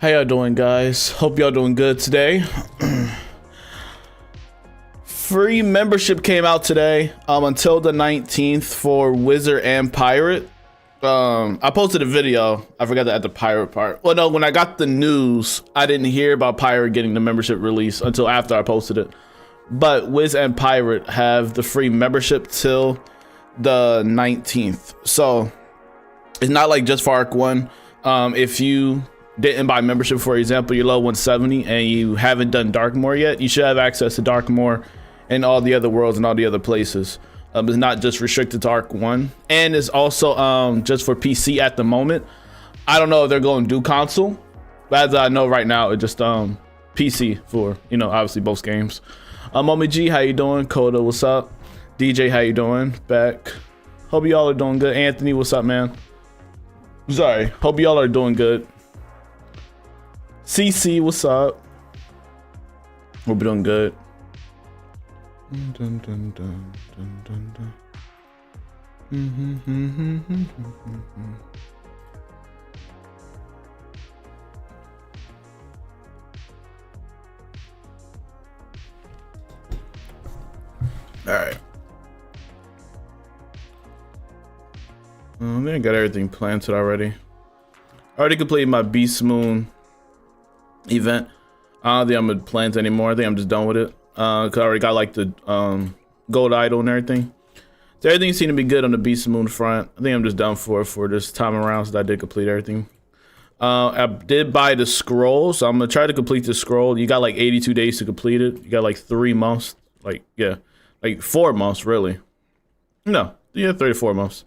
How y'all doing, guys? Hope y'all doing good today. Free membership came out today until the 19th for Wizard and Pirate. I posted a video. I forgot to add the pirate part. Well, no, when I got the news, I didn't hear about Pirate getting the membership release until after I posted it. But Wiz and Pirate have the free membership till the 19th. So it's not like just for Arc 1. If you didn't buy membership, for example, you're low 170 and you haven't done Darkmoor yet, you should have access to Darkmoor and all the other worlds and all the other places. It's not just restricted to Arc 1, and it's also just for PC at the moment. I don't know if they're going to do console, but as I know right now, it's just PC for, you know, obviously both games. Mommy G, how you doing? Coda, what's up? DJ, how you doing? Back. Hope y'all are doing good. Anthony, what's up, man? Sorry, hope y'all are doing good. CC, what's up? Hope you're doing good. Dun, dun, dun, dun, dun, dun. All right. I think I got everything planted already. I already completed my Beast Moon event. I don't think I'm gonna plant anymore. I think I'm just done with it. Cause I already got like the gold idol and everything. So everything seemed to be good on the Beast Moon front. I think I'm just done for this time around, so I did complete everything. I did buy the scroll, so I'm gonna try to complete the scroll. You got like 82 days to complete it. You got like 3 months, like 4 months really. No, yeah, 3 to 4 months.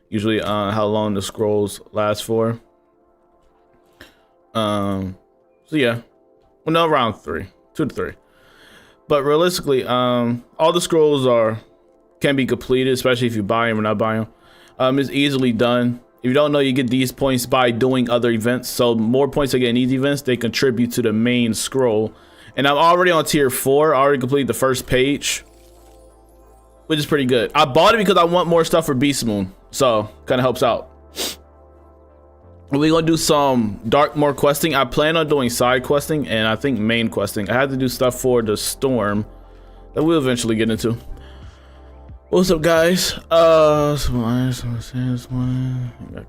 Usually how long the scrolls last for. So yeah, well, no, around 2 to 3. But realistically, all the scrolls can be completed, especially if you buy them or not buy them. It's easily done. If you don't know, you get these points by doing other events. So more points I get in these events, they contribute to the main scroll. And I'm already on tier 4. I already completed the first page, which is pretty good. I bought it because I want more stuff for Beast Moon, so kind of helps out. We're gonna do some Darkmoor questing. I plan on doing side questing and I think main questing. I had to do stuff for the storm that we'll eventually get into. What's up, guys? Got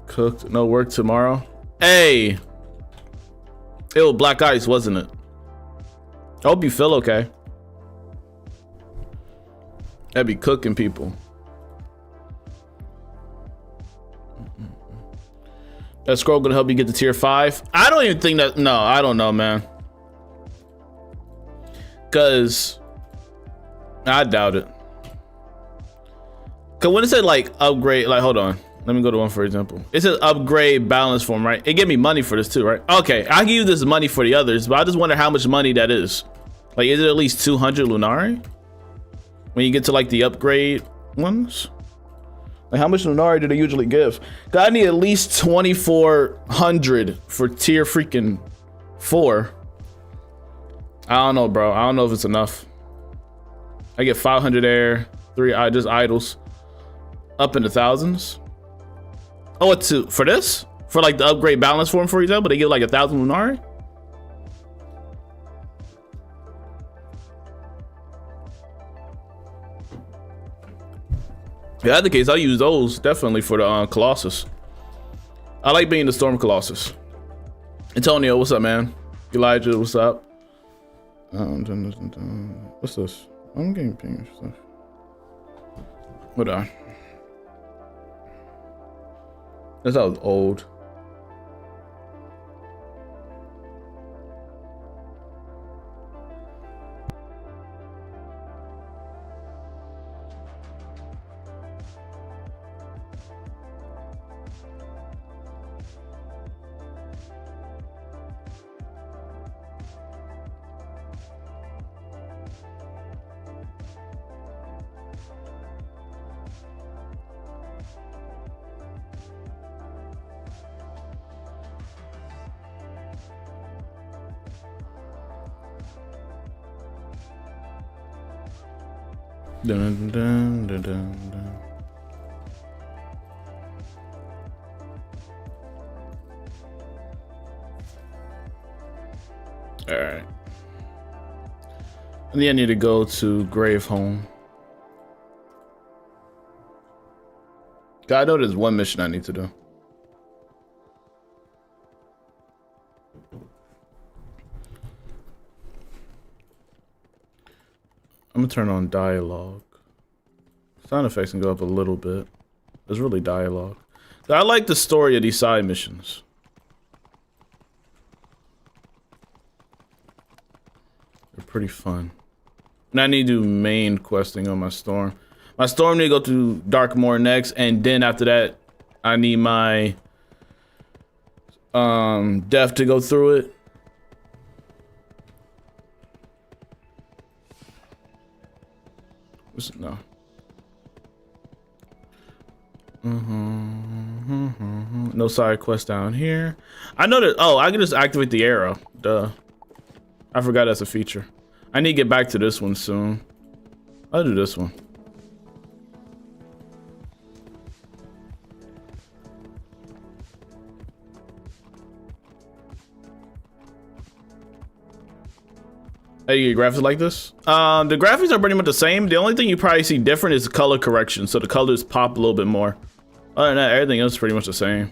cooked. No work tomorrow. Hey, it was black ice, wasn't it? I hope you feel okay. That'd be cooking people. That scroll gonna help you get to tier 5? I don't even think that. No, I don't know, man. Cause I doubt it. Cause when it said like upgrade, like hold on, let me go to one for example. It says upgrade balance form, right? It gave me money for this too, right? Okay, I give you this money for the others, but I just wonder how much money that is. Like, is it at least 200 Lunari? When you get to like the upgrade ones? Like, how much Lunari do they usually give? Cause I need at least 2,400 for tier freaking 4. I don't know, bro. I don't know if it's enough. I get 500 air, 3 just idols, up in the thousands. Oh, it's for this? For like the upgrade balance form, for example, they give like 1,000 Lunari? Yeah, that's the case. I'll use those definitely for the Colossus. I like being the Storm Colossus. Antonio, what's up, man? Elijah, what's up? What's this? I'm getting ping stuff. What on? That sounds old. Dun, dun, dun, dun, dun. All right. And then I need to go to Grave Home. I know there's one mission I need to do. I'm gonna turn on dialogue. Sound effects can go up a little bit. There's really dialogue. I like the story of these side missions. They're pretty fun. And I need to do main questing on my storm. My storm need to go to Darkmoor next, and then after that, I need my death to go through it. No. No side quest down here. I know that. Oh, I can just activate the arrow. Duh. I forgot that's a feature. I need to get back to this one soon. I'll do this one. Hey, you get graphics like this? The graphics are pretty much the same. The only thing you probably see different is the color correction. So the colors pop a little bit more. Other than that, everything else is pretty much the same.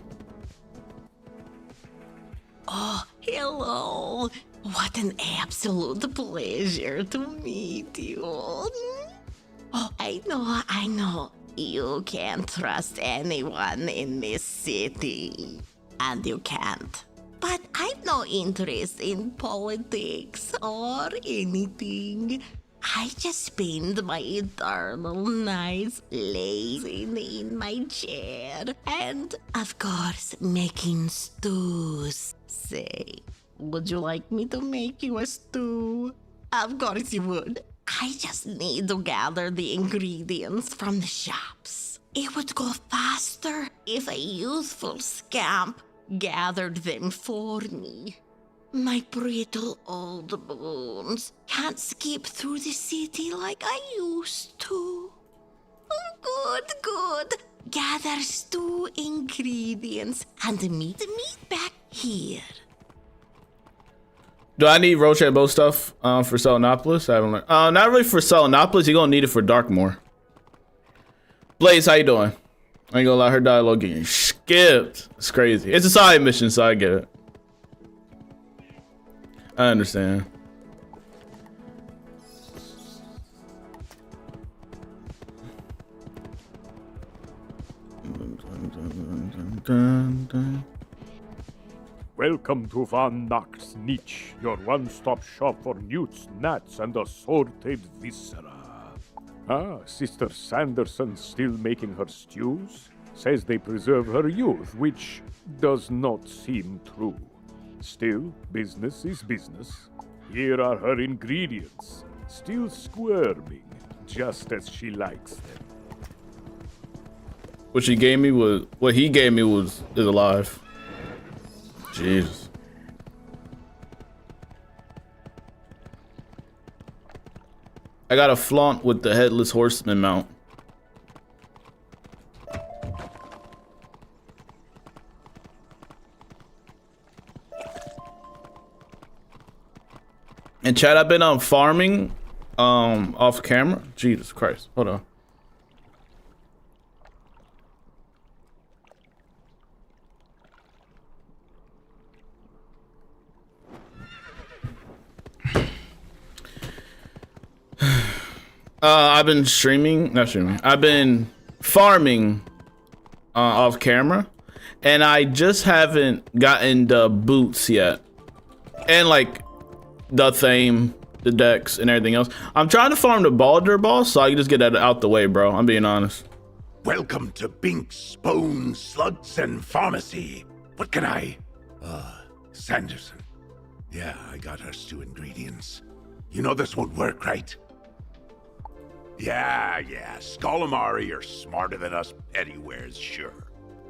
Oh, hello. What an absolute pleasure to meet you. Oh, I know. You can't trust anyone in this city. And you can't. But I've no interest in politics or anything. I just spend my eternal nights lazing in my chair and, of course, making stews. Say, would you like me to make you a stew? Of course you would. I just need to gather the ingredients from the shops. It would go faster if a youthful scamp gathered them for me. My brittle old bones can't skip through the city like I used to. Oh, good. Gather stew ingredients and meet me back here. Do I need Roach and Bow stuff for Selenopolis? I haven't learned. Not really for Selenopolis. You're gonna need it for Darkmoor. Blaze, how you doing? I ain't gonna lie, her dialogue getting skipped. It's crazy. It's a side mission, so I get it. I understand. Welcome to Van Nacht's Niche, your one-stop shop for newts, gnats, and assorted viscera. Ah, Sister Sanderson still making her stews? Says they preserve her youth, which does not seem true. Still, business is business. Here are her ingredients, still squirming, just as she likes them. What he gave me is alive. Jesus. I got a flaunt with the headless horseman mount. And chat, I've been farming off camera. Jesus Christ. Hold on. I've been I've been farming off camera, and I just haven't gotten the boots yet, and like the theme, the decks, and everything else. I'm trying to farm the Baldur boss so I can just get that out the way, bro. I'm being honest. Welcome to Binks, Bones, Slugs, and Pharmacy. What can I? Sanderson. Yeah, I got her stew ingredients. You know this won't work, right? Yeah. Skolamari are smarter than us anywares, sure.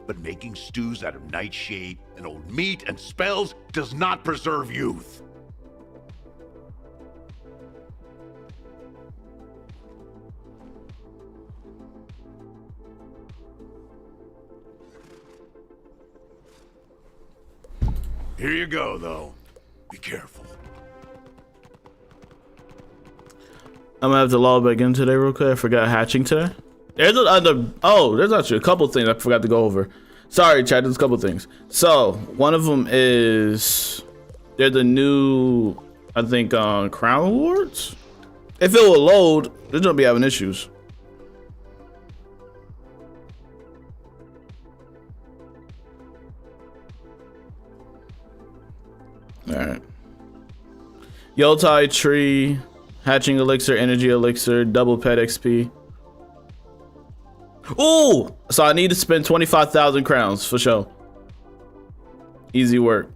But making stews out of nightshade and old meat and spells does not preserve youth. Here you go, though. Be careful. I'm gonna have to log back in today real quick. I forgot hatching today. There's there's actually a couple things I forgot to go over. Sorry, chat, there's a couple things. So, one of them is, there's a new, I think, crown awards. If it will load, they're gonna be having issues. Alright. Yoltai tree, hatching elixir, energy elixir, double pet XP. Ooh! So I need to spend 25,000 crowns for sure. Easy work.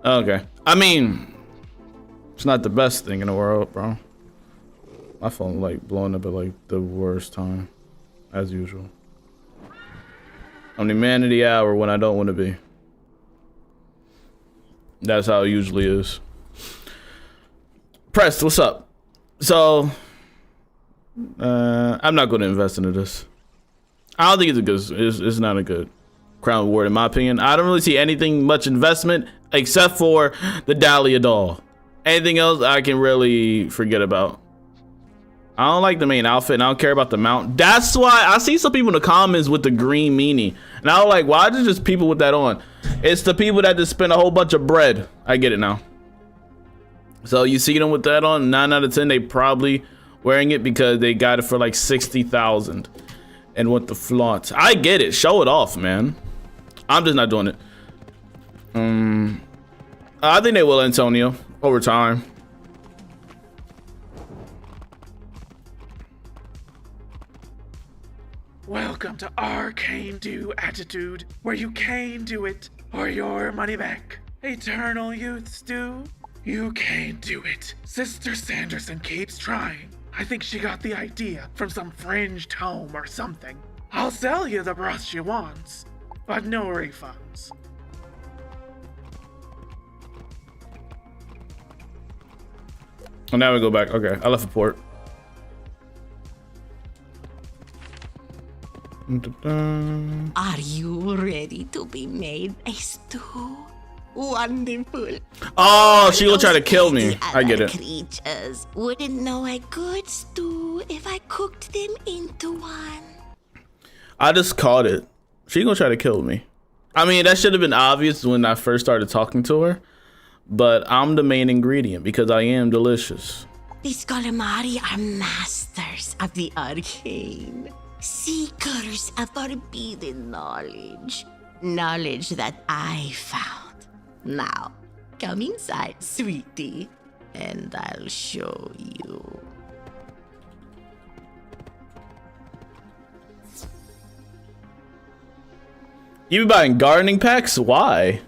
Okay. I mean, it's not the best thing in the world, bro. My phone like blowing up at like the worst time, as usual. I'm the man of the hour when I don't want to be. That's how it usually is. Prest, what's up? So, I'm not going to invest into this. I don't think it's a good. It's not a good crown award in my opinion. I don't really see anything much investment except for the Dahlia doll. Anything else I can really forget about. I don't like the main outfit and I don't care about the mount. That's why I see some people in the comments with the green meanie. And I was like, why are just people with that on? It's the people that just spend a whole bunch of bread. I get it now. So you see them with that on, 9 out of 10, they probably wearing it because they got it for like 60,000 and want the flaunt. I get it. Show it off, man. I'm just not doing it. I think they will, Antonio, over time. Welcome to Arcane Do Attitude, where you can do it or your money back. Eternal youths do. You can't do it. Sister Sanderson keeps trying. I think she got the idea from some fringed home or something. I'll sell you the brush she wants, but no refunds. And now we go back. Okay, I left a port. Are you ready to be made a stew? Wonderful. Oh, she will try to kill me. I get it. Creatures wouldn't know a good stew if I cooked them into one. I just caught it. She gonna try to kill me. I mean, that should have been obvious when I first started talking to her, but I'm the main ingredient because I am delicious. The Scalamari are masters of the arcane. Seekers of forbidden knowledge. Knowledge that I found. Now, come inside, sweetie, and I'll show you. You be buying gardening packs? Why?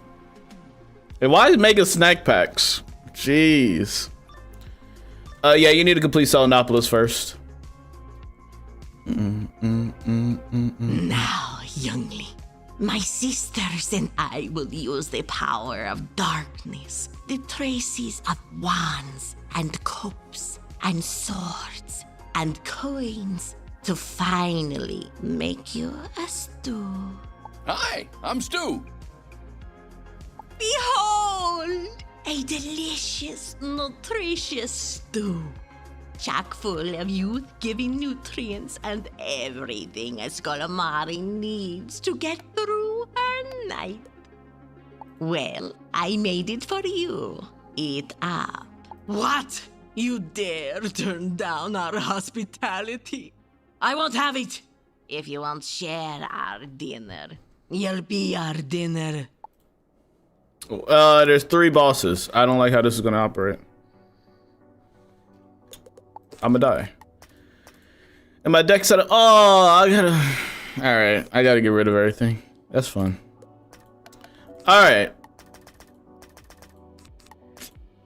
And why is making snack packs? Jeez. Yeah, you need to complete Selenopolis first. Now, youngling, my sisters and I will use the power of darkness, the traces of wands and cups and swords and coins to finally make you a stew. Hi, I'm Stu. Behold, a delicious, nutritious stew. Chock full of youth-giving nutrients and everything a Scalamari needs to get through her night. Well, I made it for you. Eat up. What? You dare turn down our hospitality? I won't have it. If you won't share our dinner, you'll be our dinner. There's 3 bosses. I don't like how this is gonna operate. I'ma die. And my deck set up. Oh, I gotta. Alright, I gotta get rid of everything. That's fun. Alright.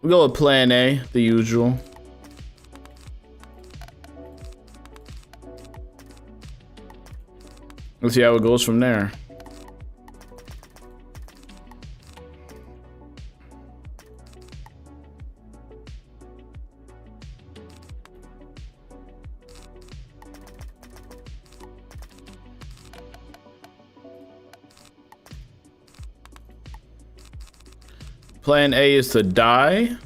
We go with plan A, the usual. Let's see how it goes from there. Plan A is to die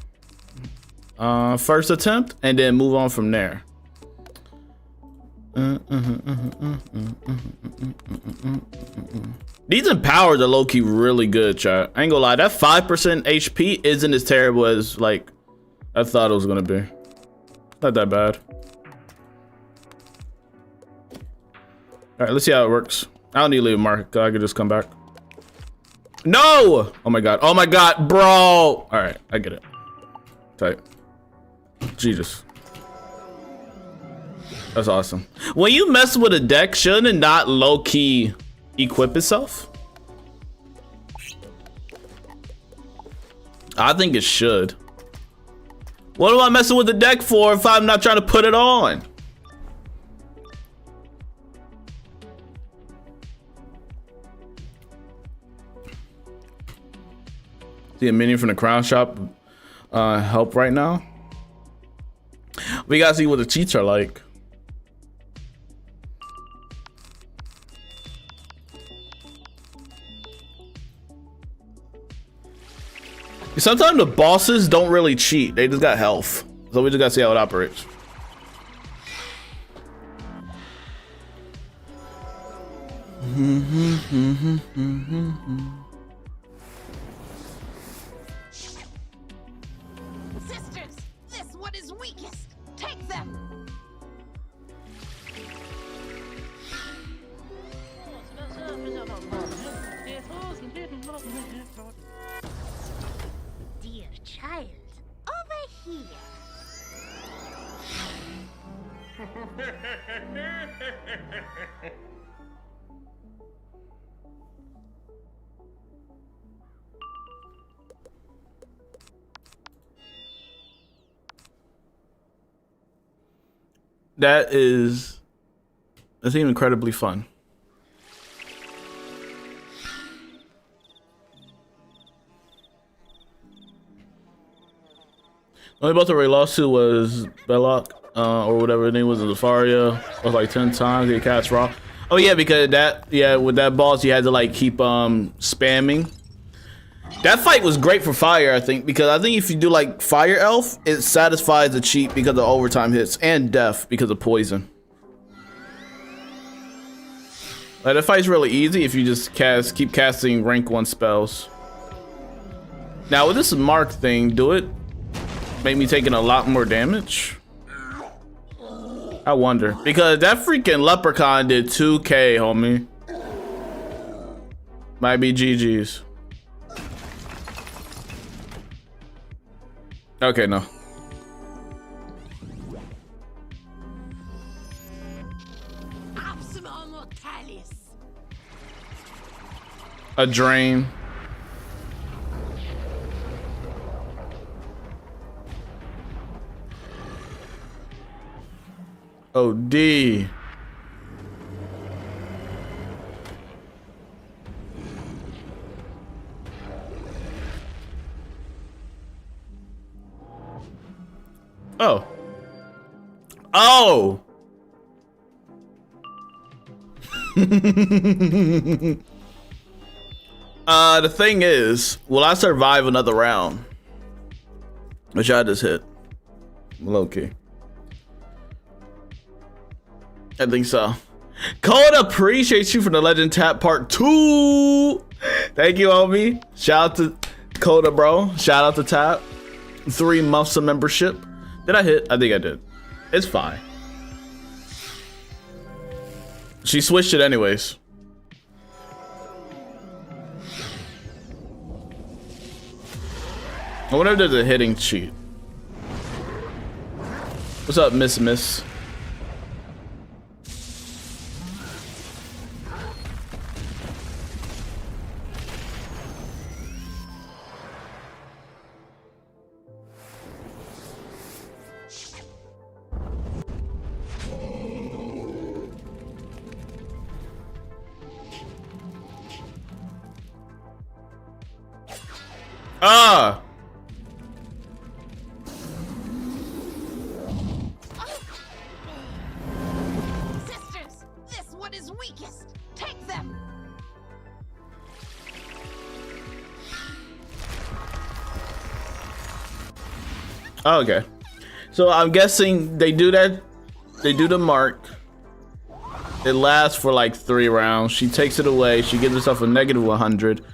first attempt and then move on from there. These empowers are low-key really good, chat. I ain't gonna lie, that 5% HP isn't as terrible as like I thought it was gonna be. Not that bad. All right, let's see how it works. I don't need to leave a mark. I could just come back. No! Oh my god. Oh my god, bro. All right, I get it. Tight. Jesus. That's awesome. When you mess with a deck, shouldn't it not low-key equip itself? I think it should. What am I messing with the deck for if I'm not trying to put it on? See a minion from the crown shop help right now. We gotta see what the cheats are like. Sometimes the bosses don't really cheat. They just got health. So we just gotta see how it operates. Sisters, this one is weakest. Take them. Dear child, over here. That's incredibly fun. Only both we lost to was Belloc, or whatever his name was, Zafaria. Was like 10 times he cast raw. Oh yeah, because with that boss you had to like keep spamming. That fight was great for fire, I think, because I think if you do like fire elf, it satisfies the cheat because of overtime hits and death because of poison. Like that fight's really easy if you just keep casting rank 1 spells. Now with this mark thing, do it make me taking a lot more damage? I wonder, because that freaking leprechaun did 2k, homie. Might be GG's. Okay, no. A drain. Oh, D. Oh. Oh. The thing is, will I survive another round? Which I just hit. Low key. I think so. Code appreciates you for the Legend Tap Part 2. Thank you, homie. Shout out to Coda, bro. Shout out to Tap. 3 months of membership. Did I hit? I think I did. It's fine. She switched it anyways. I wonder if there's a hitting cheat. What's up, Miss? Ah! Sisters, this one is weakest. Take them. Oh, okay. So I'm guessing they do that. They do the mark. It lasts for like 3 rounds. She takes it away. She gives herself a negative 100.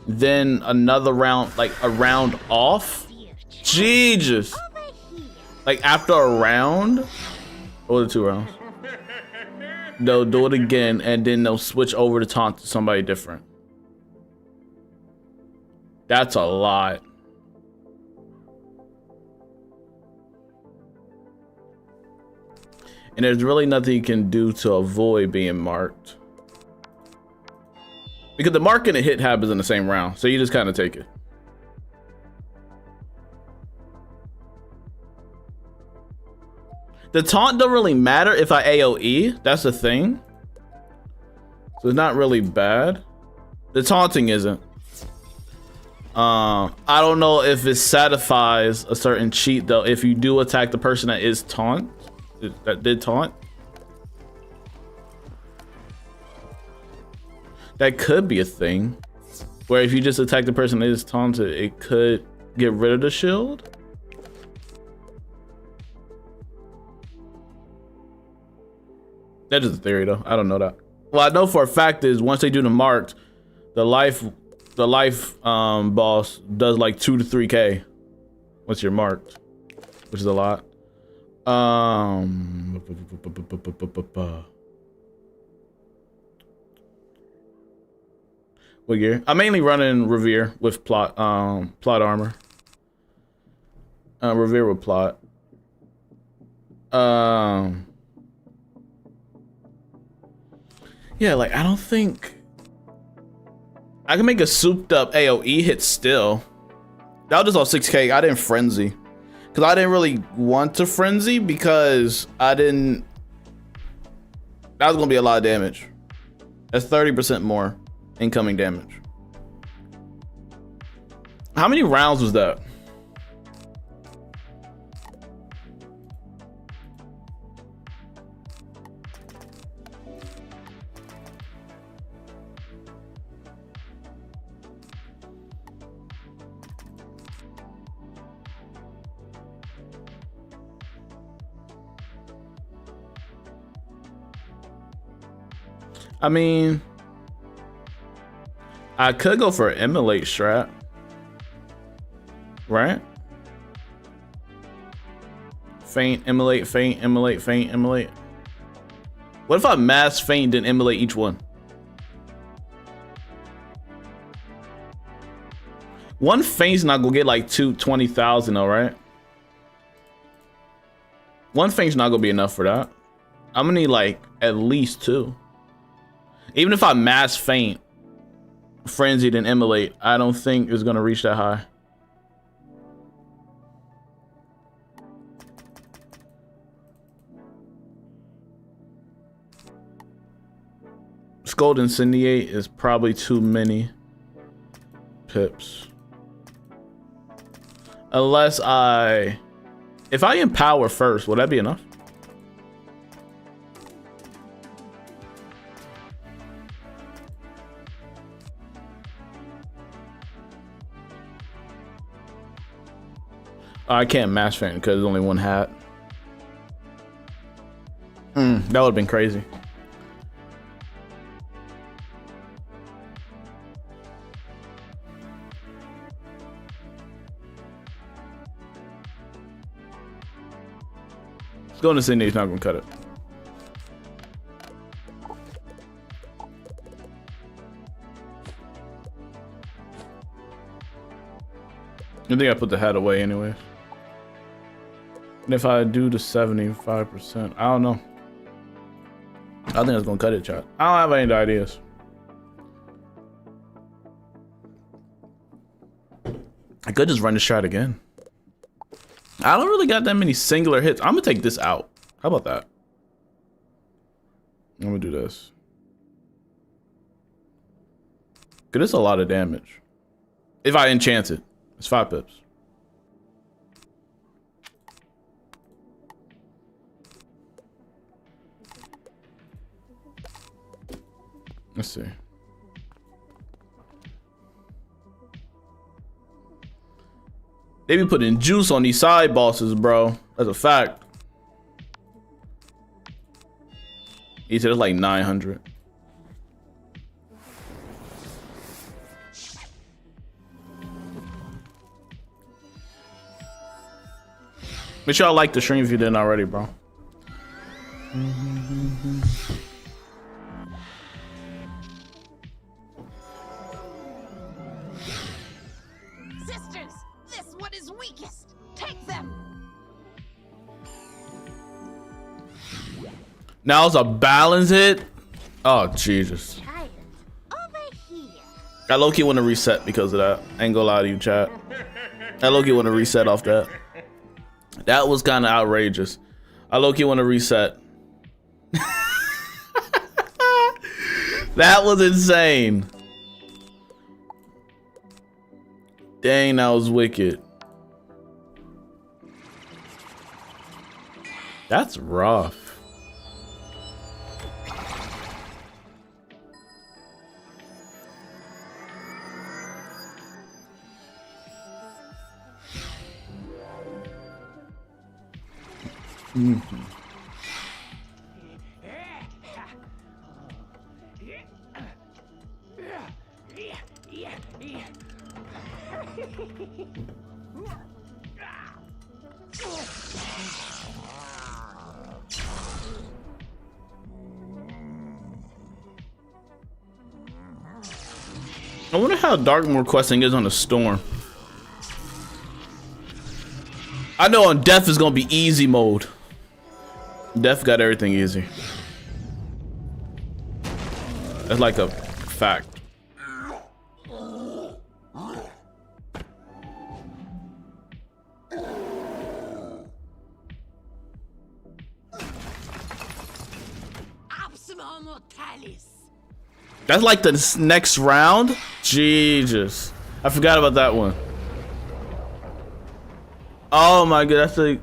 Then another round, like a round off. Jesus. Like after a round, or the 2 rounds, they'll do it again, and then they'll switch over to taunt to somebody different. That's a lot. And there's really nothing you can do to avoid being marked. Because the mark and the hit happens in the same round, so you just kind of take it. The taunt don't really matter if I AoE, that's the thing. So it's not really bad. The taunting isn't. I don't know if it satisfies a certain cheat though, if you do attack the person that is that did taunt. That could be a thing, where if you just attack the person that is taunted, it could get rid of the shield. That is a theory though, I don't know that. Well, I know for a fact is once they do the marked, the life boss does like 2 to 3k once you're marked, which is a lot. What gear? I'm mainly running Revere with plot armor. Revere with plot. Yeah, like I don't think I can make a souped up AoE hit still. That was just on 6k. I didn't frenzy. Because I didn't really want to frenzy because I didn't. That was going to be a lot of damage. That's 30% more incoming damage. How many rounds was that? I mean, I could go for an immolate strat, right? Feint, immolate, feint, immolate, feint, immolate. What if I mass feint and immolate each one? One feint's not gonna get like 20,000 though, right? One feint's not gonna be enough for that. I'm gonna need like at least 2. Even if I mass feint, frenzied and immolate, I don't think it's gonna reach that high. Scold Incendiate is probably too many pips. Unless if I empower first, would that be enough? I can't mass feint because there's only one hat. That would have been crazy. Let's go into Sydney, he's not gonna cut it. I think I put the hat away anyways. And if I do the 75%, I don't know. I think it's gonna cut it, chat. I don't have any ideas. I could just run the strat again. I don't really got that many singular hits. I'm gonna take this out. How about that? I'm gonna do this. Cause it's a lot of damage. If I enchant it, it's 5 pips. Let's see. They be putting juice on these side bosses, bro. That's a fact. He said it's like 900. Make sure y'all like the stream if you didn't already, bro. Sisters, this one is weakest. Take them. Now it's a balance hit. Oh Jesus. Child, over here. I low-key want to reset because of that. I ain't gonna lie to you, chat. I low-key want to reset off that. That was kind of outrageous. I low-key want to reset. That was insane. Dang, that was wicked. That's rough. Mm-hmm. I wonder how Darkmoor questing is on the storm. I know on Death is gonna be easy mode. Death got everything easy. That's like a fact. That's like the next round? Jesus. I forgot about that one. Oh my god, that's like...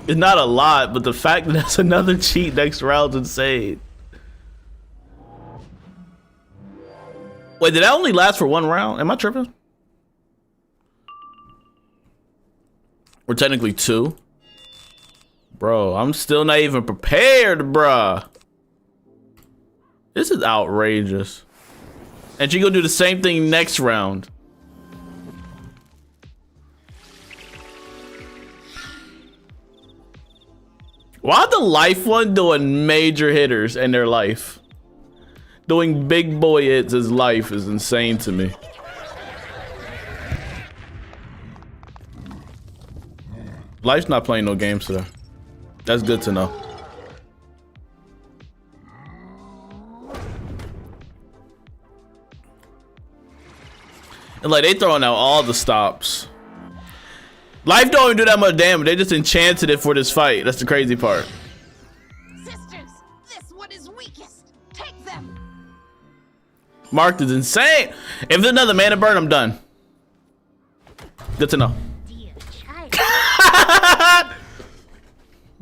It's not a lot, but the fact that that's another cheat next round's insane. Wait, did that only last for one round? Am I tripping? Or technically two? Bro, I'm still not even prepared, bruh. This is outrageous. And she gonna do the same thing next round. Why the life one doing major hitters in their life? Doing big boy hits as life is insane to me. Life's not playing no games today. That's good to know. And like they throwing out all the stops. Life don't even do that much damage. They just enchanted it for this fight. That's the crazy part. Sisters, this one is weakest. Take them. Marked is insane. If there's another mana burn, I'm done. Good to know. Dear child.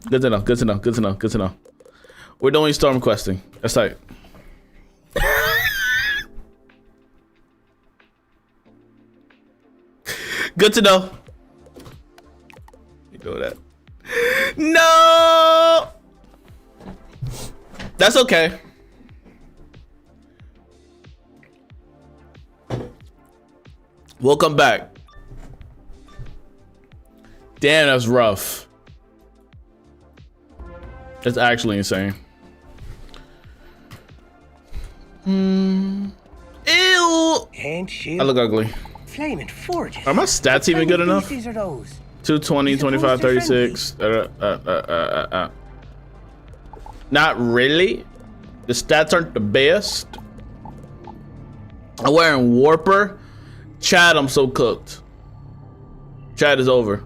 Good to know, good to know, good to know, good to know. We're doing storm questing. That's tight. Good to know. You know that. No! That's okay. We'll come back. Damn, that's rough. That's actually insane. Ew! I look ugly. Flaming forges. Are my stats even good enough? These are those. 220, 25, 36. Not really. The stats aren't the best. I'm wearing Warper. Chad, I'm so cooked. Chad is over.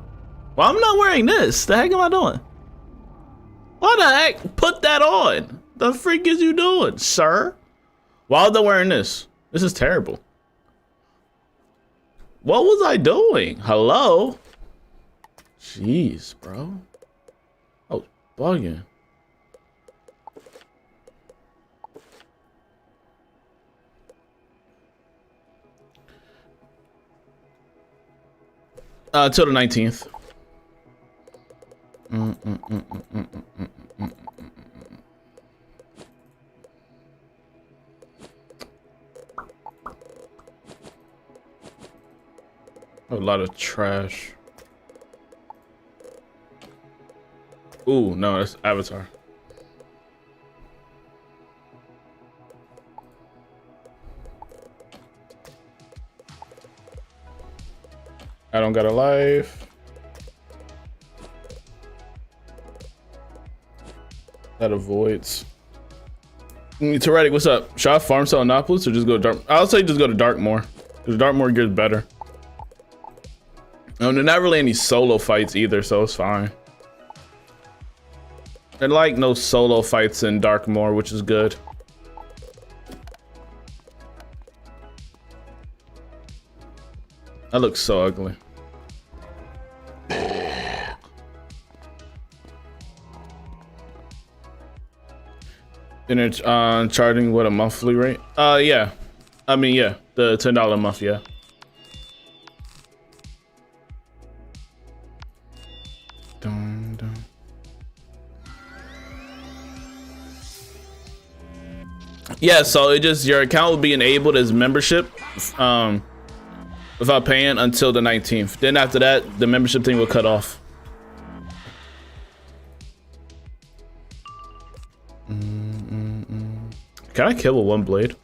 Well, I'm not wearing this. The heck am I doing? Why the heck? Put that on. The freak is you doing, sir? Why was I wearing this? This is terrible. What was I doing? Hello? Jeez, bro. I was bugging. Till the 19th. A lot of trash. Ooh, no, that's Avatar. I don't got a life. That avoids. Theoretic, what's up? Should I farm sell Annapolis or just go to Dark? I'll say just go to Darkmoor. Because Darkmoor gears better. No, they're not really any solo fights either, so it's fine. There like no solo fights in Darkmoor, which is good. That looks so ugly. And it's charging what, a monthly rate? Yeah. I mean, yeah, the $10 a month, yeah. Dun, dun. Yeah, so it just, your account will be enabled as membership without paying until the 19th. Then after that, the membership thing will cut off. Can I kill with one blade?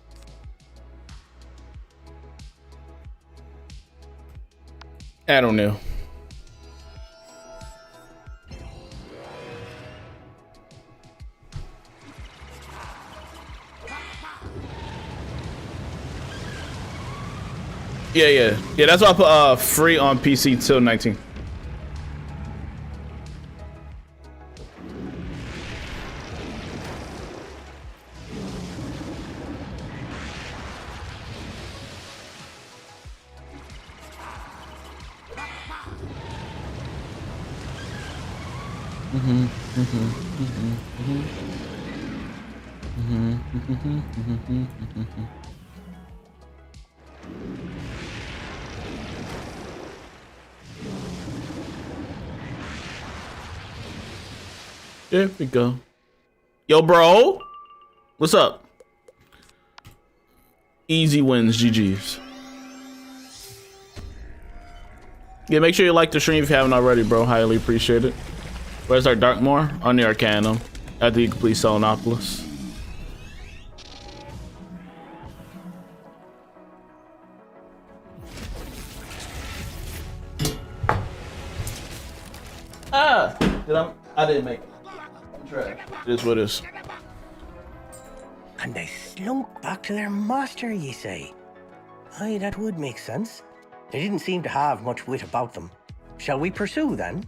I don't know. Yeah, that's why I put free on PC till 19. There we go. Yo, bro. What's up? Easy wins, GG's. Yeah, make sure you like the stream if you haven't already, bro. Highly appreciate it. Where's our Darkmoor? On the Arcanum. After you complete Selenopolis. I didn't make it. Trash. It is what it is. And they slunk back to their master, ye say? Aye, that would make sense. They didn't seem to have much wit about them. Shall we pursue, then?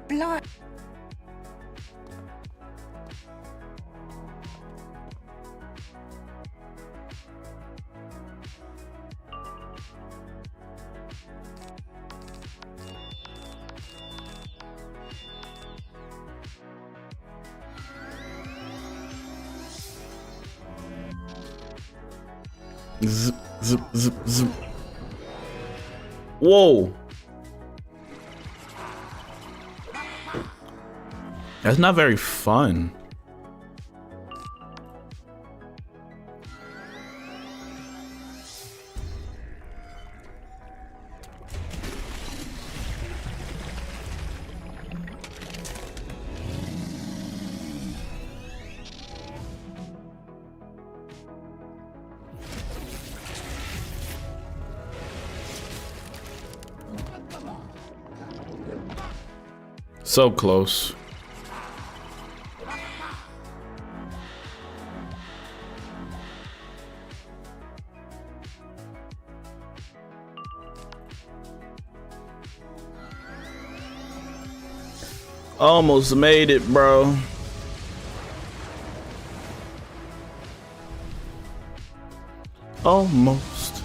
Blood. Zip, zip, zip, zip. Whoa. That's not very fun. So close. Almost made it, bro. Almost.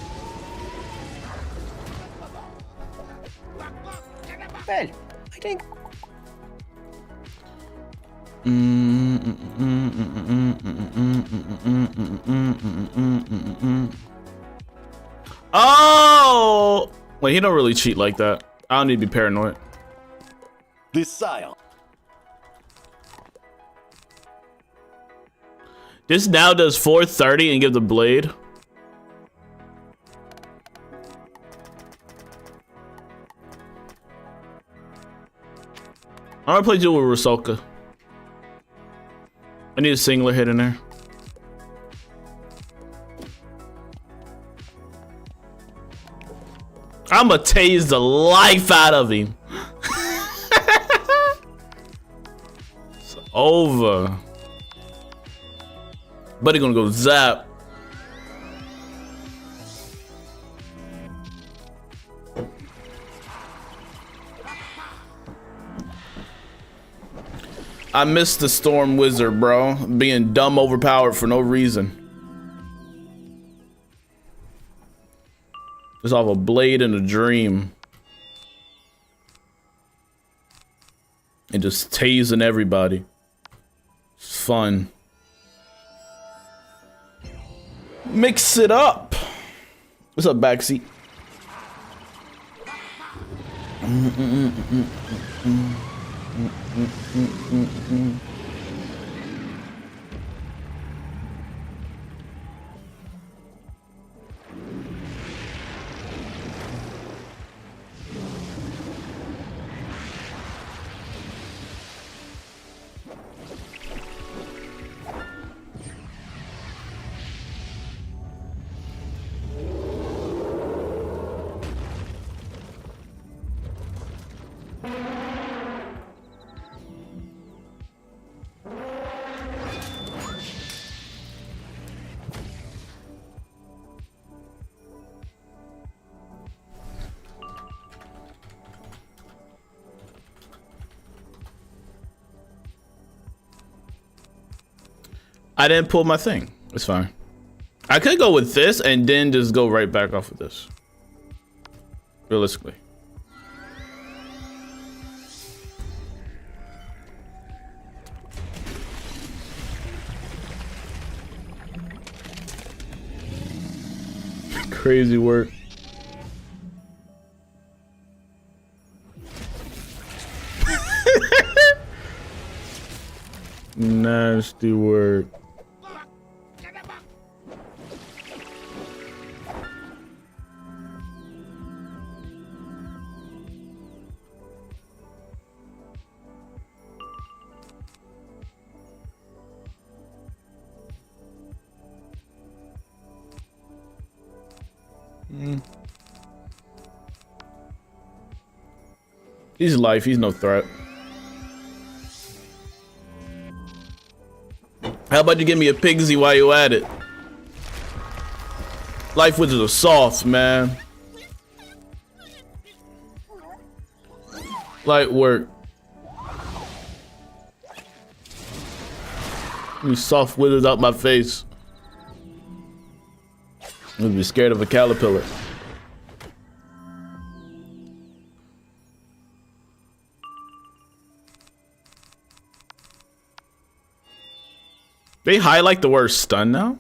Well, I think... Oh! Wait, he don't really cheat like that. I don't need to be paranoid. This sile. This now does 430 and gives a blade. I'm gonna play duel with Rusalka. I need a singler hit in there. I'ma tase the life out of him. It's over. Buddy gonna go zap. I missed the Storm Wizard, bro. Being dumb overpowered for no reason. Just off a blade in a dream. And just tasing everybody. It's fun. Mix it up. What's up, backseat? I didn't pull my thing. It's fine. I could go with this and then just go right back off of this. Realistically. Crazy work. Nasty work. He's life, he's no threat. How about you give me a pigsy while you at it? Life wizards are soft, man. Light work. These soft wizards out my face. I'm gonna be scared of a caterpillar. They highlight the word stun now?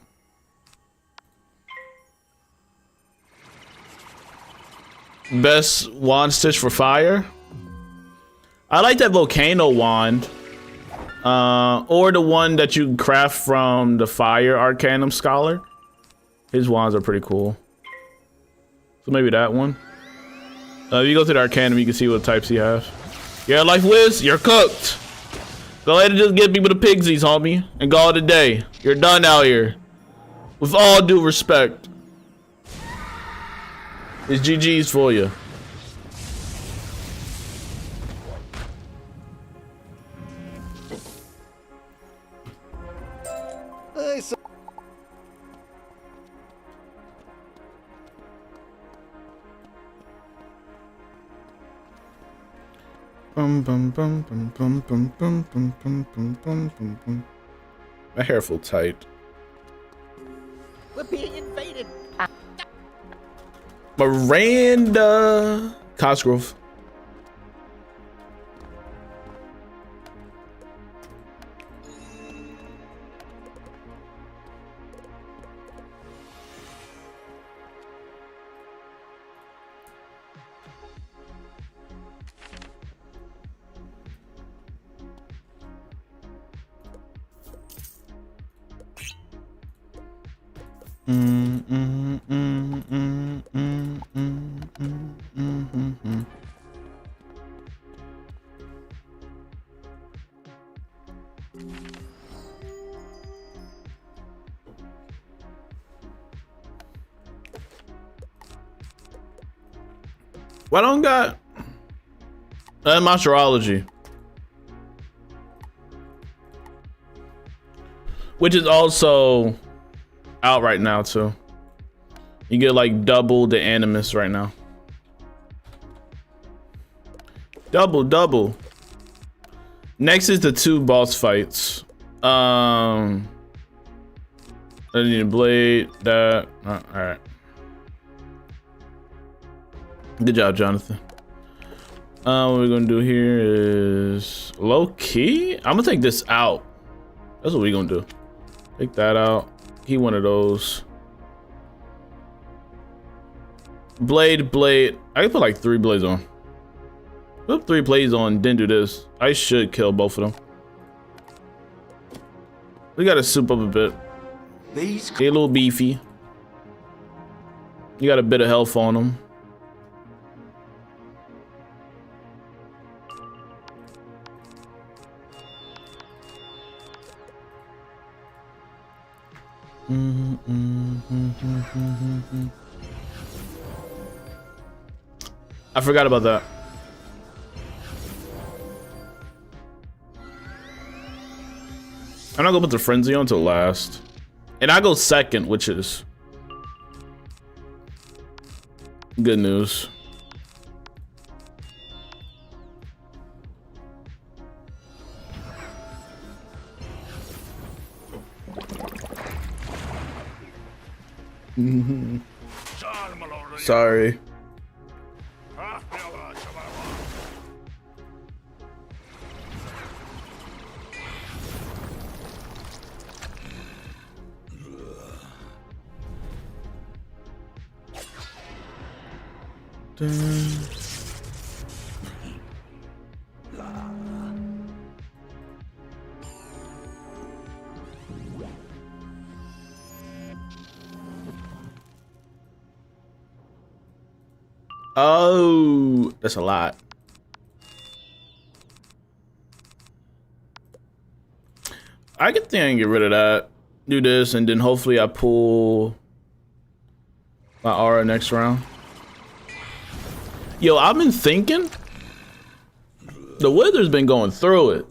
Best wand stitch for fire? I like that volcano wand. Or the one that you craft from the fire arcanum scholar. His wands are pretty cool. So maybe that one. If you go to the arcanum, you can see what types he has. Yeah, Life Wiz, you're cooked. Go ahead and just give people the pigsies, homie, and call it a day. You're done out here. With all due respect. It's GG's for you. Hey, so Bum, bum, bum, bum, bum, bum, bum, bum, bum, bum, bum, bum, bum. My hair feel tight. We're being invaded. Miranda Cosgrove. Why don't got Monsterology, which is also out right now too. You get like double the Animus right now. Double. Next is the 2 boss fights. I need a blade. That. All right. Good job, Jonathan. What we're gonna do here is low key. I'm gonna take this out. That's what we're gonna do. Take that out. He one of those. Blade. I can put like 3 blades on. Put 3 blades on, then do this. I should kill both of them. We gotta soup up a bit. Get a little beefy. You got a bit of health on them. I forgot about that. I'm not gonna put the frenzy on until last. And I go second, which is good news. Sorry. Oh, that's a lot. I can think I can get rid of that. Do this, and then hopefully I pull my aura next round. Yo, I've been thinking. The Wither's been going through it.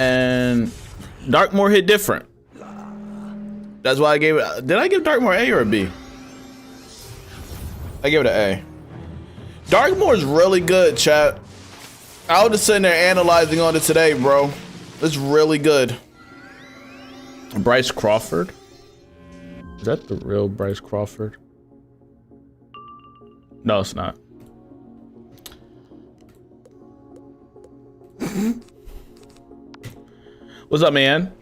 And Darkmoor hit different. That's why I gave it. Did I give Darkmoor A or a B? I gave it an A. Darkmoor is really good, chat. I was just sitting there analyzing on it today, bro. It's really good. Bryce Crawford? Is that the real Bryce Crawford? No, it's not. What's up, man?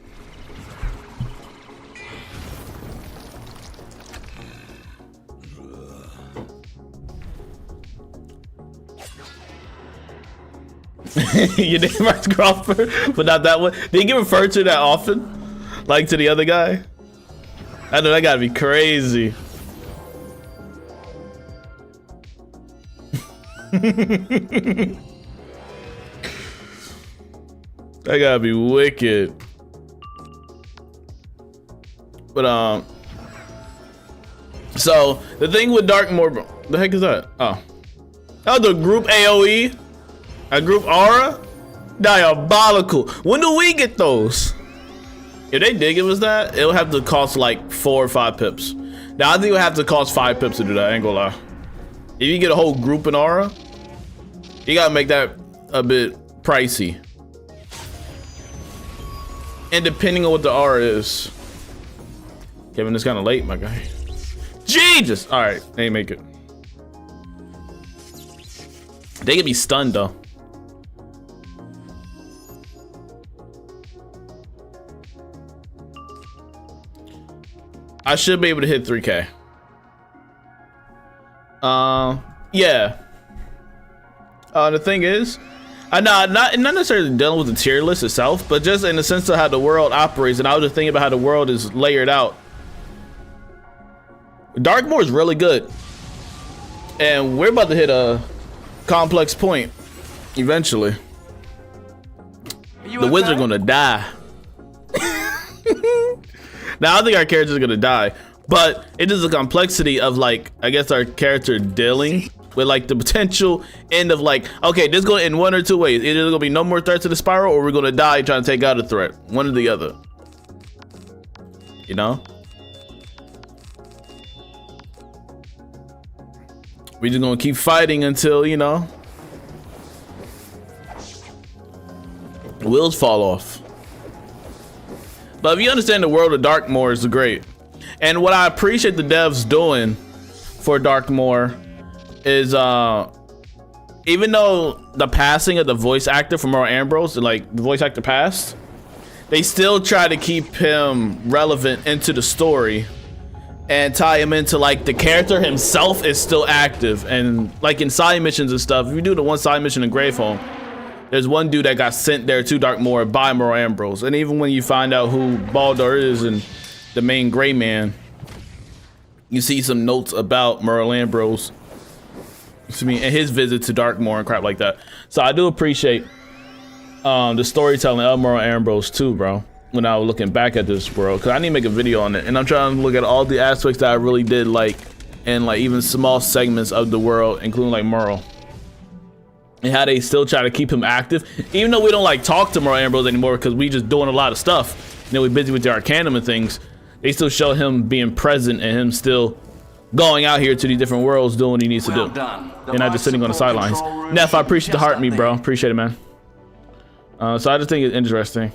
You name Bryce Crawford, but not that one. Did you get referred to that often? Like to the other guy? I know that gotta be crazy. That gotta be wicked. But so the thing with Darkmoor, bro, the heck is that? Oh, the group AOE, a group aura, diabolical. When do we get those? If they did give us that, it'll have to cost like 4 or 5 pips. Now I think it'll have to cost 5 pips to do that. I ain't gonna lie. If you get a whole group in aura, you gotta make that a bit pricey. And depending on what the aura is. Kevin, it's kind of late, my guy. Jesus! All right, they ain't make it. They could be stunned though. I should be able to hit 3K. Yeah. The thing is, Not necessarily dealing with the tier list itself, but just in the sense of how the world operates. And I was just thinking about how the world is layered out. Darkmoor is really good, and we're about to hit a complex point eventually. The wizard gonna die. Now I don't think our character's gonna die, but it is a complexity of like, I guess our character dealing with like the potential end of like, okay, this is gonna end one or two ways. Either there's gonna be no more threats to the spiral, or we're gonna die trying to take out a threat. One or the other. You know? We just gonna keep fighting until, you know, wheels fall off. But if you understand the world of Darkmoor is great. And what I appreciate the devs doing for Darkmoor is even though the passing of the voice actor from Merle Ambrose, like the voice actor passed, they still try to keep him relevant into the story and tie him into like the character himself is still active. And like in side missions and stuff, if you do the one side mission in Gravehome, there's one dude that got sent there to Darkmoor by Merle Ambrose. And even when you find out who Baldur is and the main gray man, you see some notes about Merle Ambrose, and his visit to Darkmoor and crap like that. So I do appreciate the storytelling of Merle Ambrose too, bro, when I was looking back at this world, because I need to make a video on it, and I'm trying to look at all the aspects that I really did like, and like even small segments of the world, including like Merle, and how they still try to keep him active, even though we don't like talk to Merle Ambrose anymore because we just doing a lot of stuff. You know, we're busy with the Arcanum and things. They still show him being present and him still going out here to these different worlds doing what he needs to do, and not just sitting on the sidelines. Neff, I appreciate the heart me, bro. Appreciate it, man. So I just think it's interesting.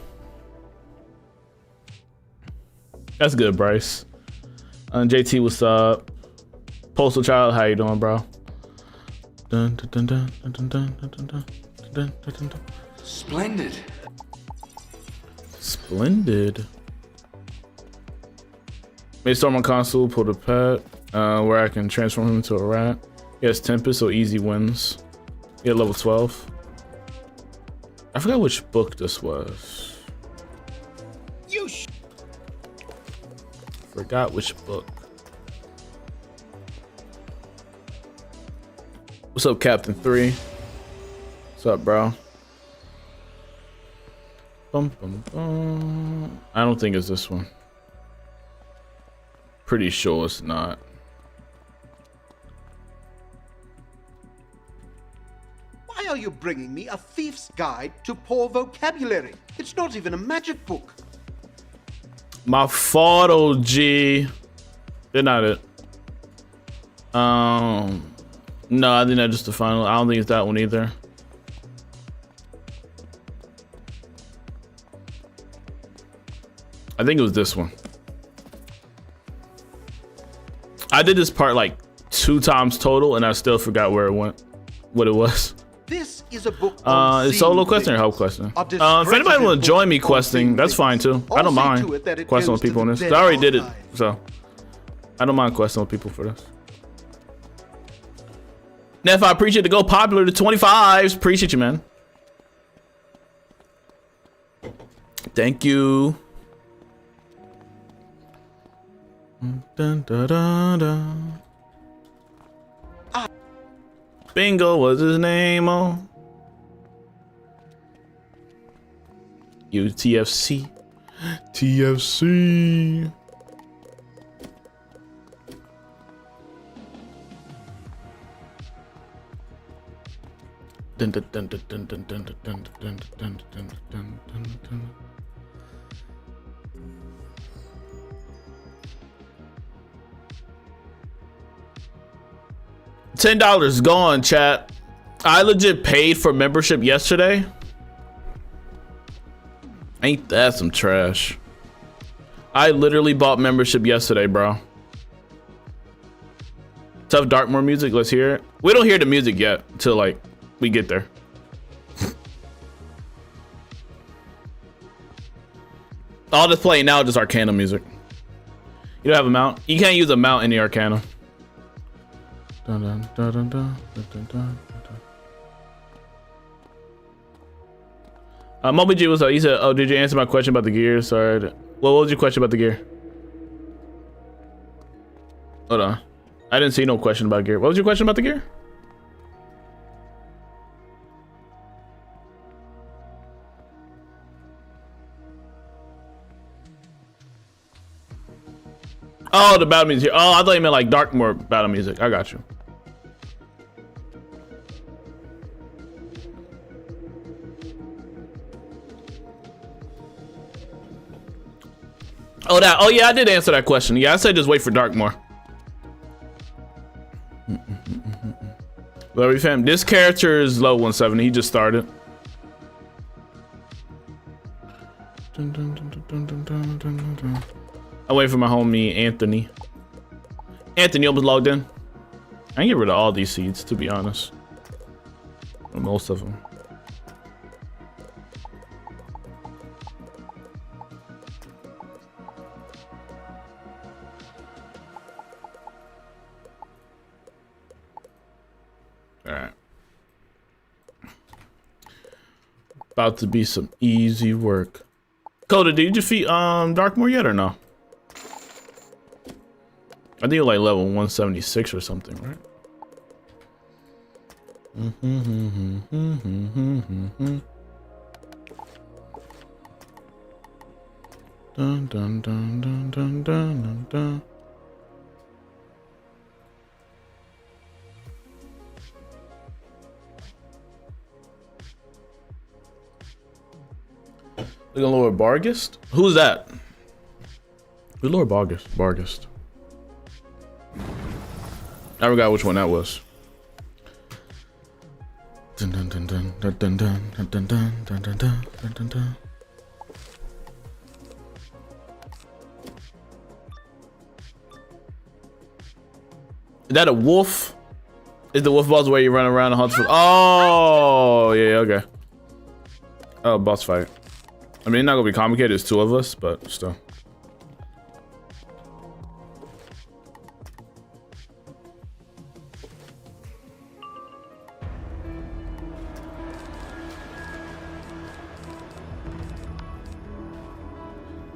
That's good, Bryce. JT, what's up? Postal Child, how you doing, bro? Splendid. Splendid. Made storm on console, pulled a pet, where I can transform him into a rat. He has Tempest, so easy wins. He had level 12. I forgot which book this was. Forgot which book. What's up, Captain 3? What's up, bro? Bum, bum, bum. I don't think it's this one. Pretty sure it's not. Why are you bringing me a thief's guide to poor vocabulary? It's not even a magic book. My fault, OG. They're not it. No, I think that's just the final. I don't think it's that one either. I think it was this one. I did this part like 2 times total, and I still forgot where it went, what it was. This is a book. Is solo questing or help questing? If anybody want to join me questing, that's fine too. I don't mind questing with people on this. I already did it, so I don't mind questing with people for this. Neff, I appreciate the go popular to 25s. Appreciate you, man. Thank you. Dun, dun, dun, dun. Bingo was his name on UTFC. TFC. Dun, dun, dun, dun, dun, dun, dun, dun, dun, dun, dun, dun, dun, dun, dun. $10 gone, chat. I legit paid for membership yesterday. Ain't that some trash? I literally bought membership yesterday, bro. Tough Darkmoor music, let's hear it. We don't hear the music yet until like we get there. All that's playing now is just Arcana music. You don't have a mount? You can't use a mount in the Arcana. Dun, dun, dun, dun, dun, dun, dun, dun, dun. Moby G was up. He said, "Oh, did you answer my question about the gear?" Sorry. What was your question about the gear? Hold on. I didn't see no question about gear. What was your question about the gear? Oh, the battle music. Oh, I thought you meant like Darkmoor battle music. I got you. Oh, that. Oh, yeah, I did answer that question. Yeah, I said just wait for Darkmoor. Larry fam, this character is low 170. He just started. I wait for my homie Anthony. Anthony almost logged in. I can get rid of all these seeds, to be honest. Or most of them. Alright. About to be some easy work. Coda, did you defeat Darkmoor yet or no? I think you're like level 176 or something, right? Dun, dun, dun, dun, dun, dun, dun. Look at Lord Bargist? Who's that? Who's Lord Bargist? Bargist. I forgot which one that was. Dun dun dun dun dun dun dun dun dun dun dun dun dun dun dun. Is that a wolf? Is the wolf boss where you run around and hunt for? Oh yeah, okay. Oh, boss fight. I mean, it's not gonna be complicated. There's two of us, but still.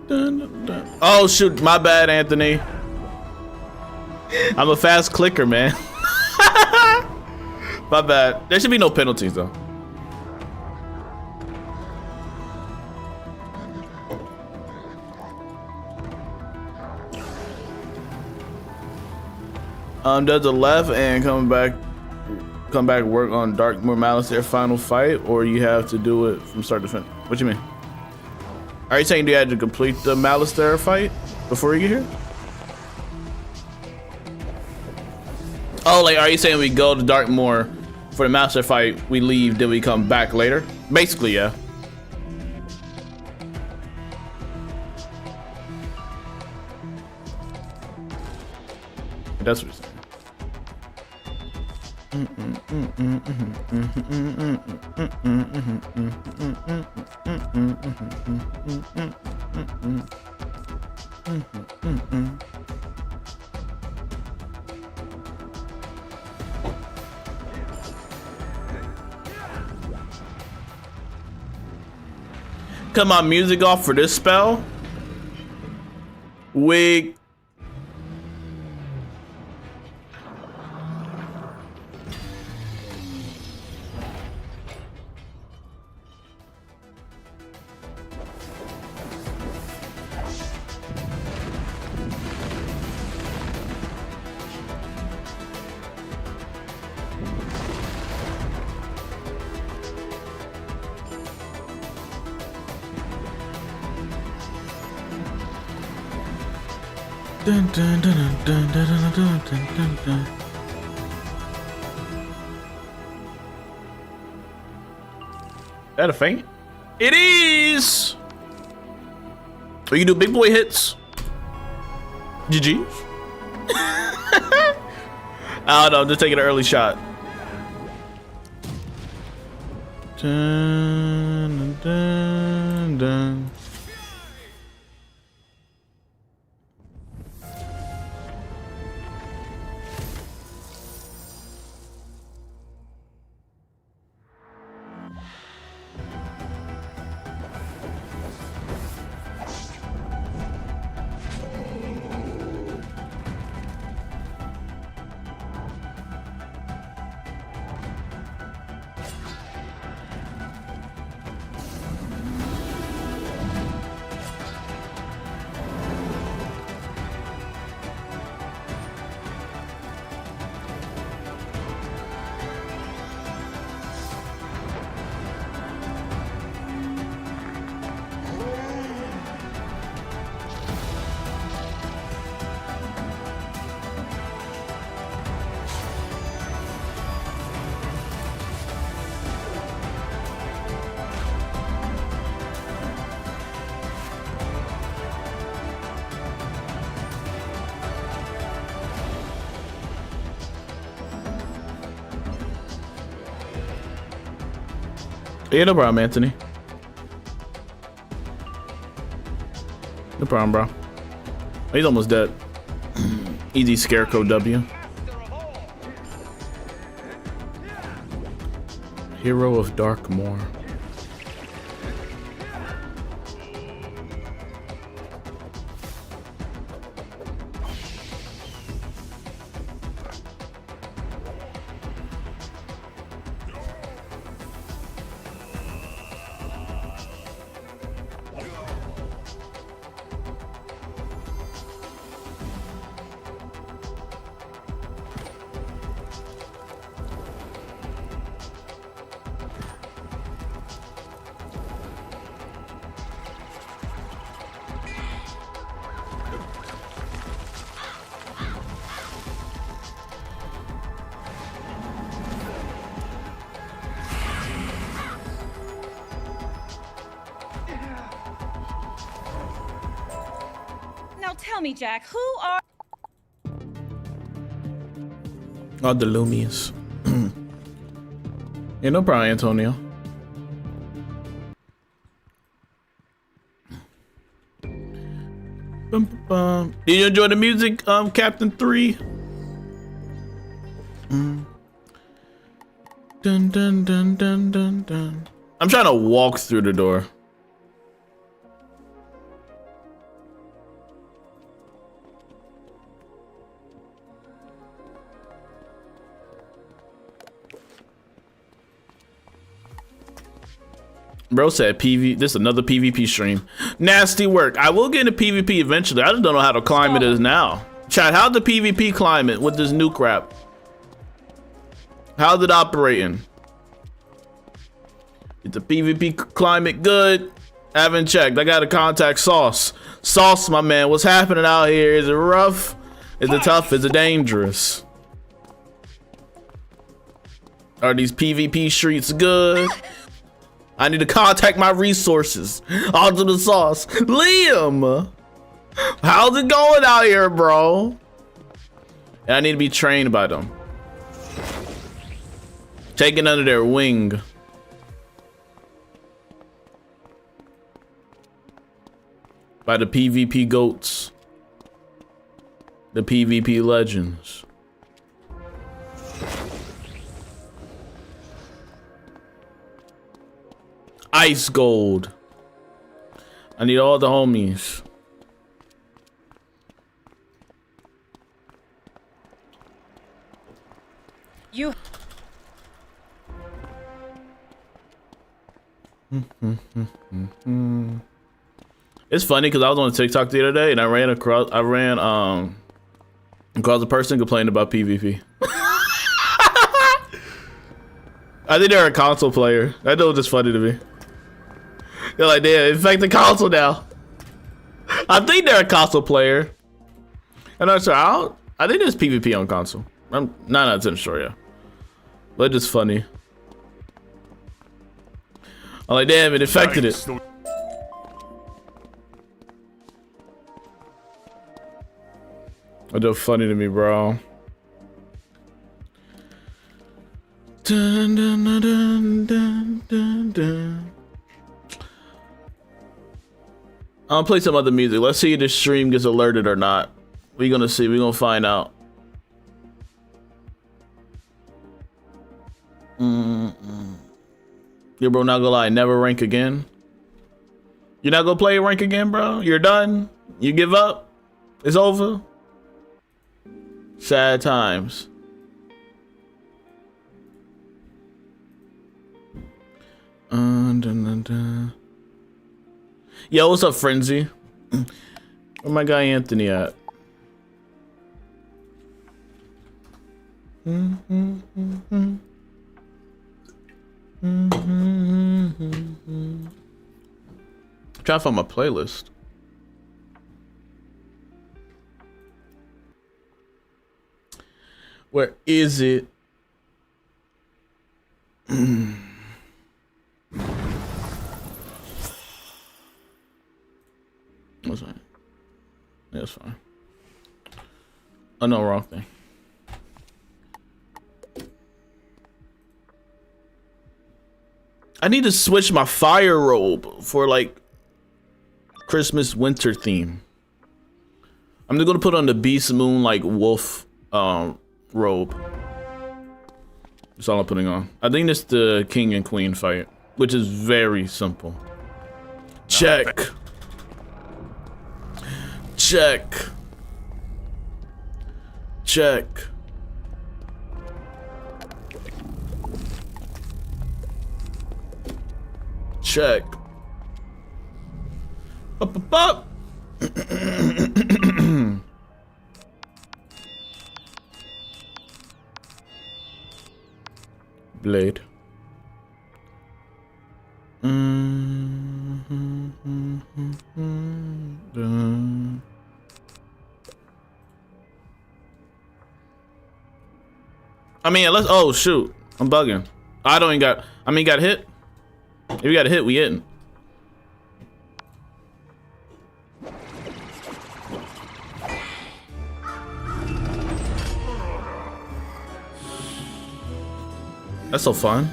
Dun, dun, dun. Oh shoot, my bad, Anthony. I'm a fast clicker, man. My bad. There should be no penalties though. Does the left and come back work on Darkmoor Malice their final fight, or you have to do it from start to finish? What you mean? Are you saying you had to complete the Malice there fight before you get here? Oh, like, are you saying we go to Darkmoor for the Master fight, we leave, then we come back later? Basically, yeah. That's what it's saying. Cut my music off for this spell. Wig. Dun, dun, dun, dun, dun, dun, dun, dun, dun, dun. That a feint? It is! Are you do big boy hits? GG? I don't know, just taking an early shot. Dun, dun, dun. Yeah, no problem, Anthony. No problem, bro. He's almost dead. Easy Scarecrow W. Hero of Darkmoor. Tell me, Jack, who are... Oh, the Loomies. Yeah, no problem, Antonio. Bum, bum, bum. Did you enjoy the music, Captain 3? Dun, dun, dun, dun, dun, dun. I'm trying to walk through the door. Bro said PV. This is another PvP stream. Nasty work. I will get into PvP eventually. I just don't know how the climate is now. Chat, how's the PvP climate with this new crap? How's it operating? Is the PvP climate good? I haven't checked. I gotta contact Sauce. Sauce, my man, what's happening out here? Is it rough? Is it tough? Is it dangerous? Are these PvP streets good? I need to contact my resources. AwesomeTheSauce. Liam! How's it going out here, bro? And I need to be trained by them. Taken under their wing. By the PvP goats. The PvP legends. Ice gold. I need all the homies. You... It's funny because I was on TikTok the other day and I ran across a person complaining about PvP. I think they're a console player. That was just funny to me. They're like, damn, infect the console now. I think they're a console player. I'm not sure. I think there's PvP on console. I'm 9 out of 10 sure, yeah. But it's just funny. I'm like, damn, it infected it. That's just funny to me, bro. Dun, dun, dun, dun, dun, dun. I'll play some other music. Let's see if this stream gets alerted or not. We're gonna see. We're gonna find out. Yeah, bro, not gonna lie. Never rank again. You're not gonna play rank again, bro? You're done? You give up? It's over? Sad times. Dun, dun, dun. Yo, what's up, Frenzy? Where my guy Anthony at? Try to find my playlist. Where is it? What's that? Yeah, that's fine. Oh no, wrong thing. I need to switch my fire robe for like Christmas winter theme. I'm just gonna put on the Beast Moon like wolf robe. That's all I'm putting on. I think it's the king and queen fight, which is very simple. Check. Check. Check. Check. Up, up, up. Blade. I mean, let's. Oh shoot, I'm bugging. I don't even got. I mean, got hit. If we got a hit, we hitting. That's so fun.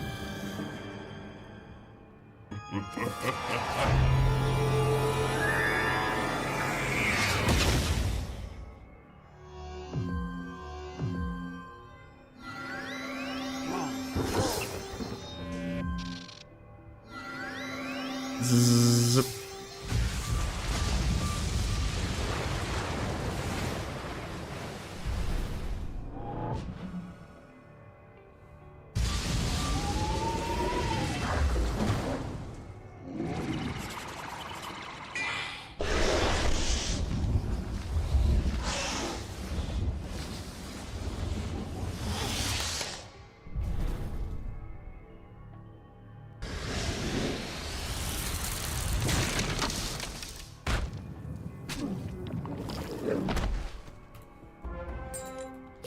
Zip.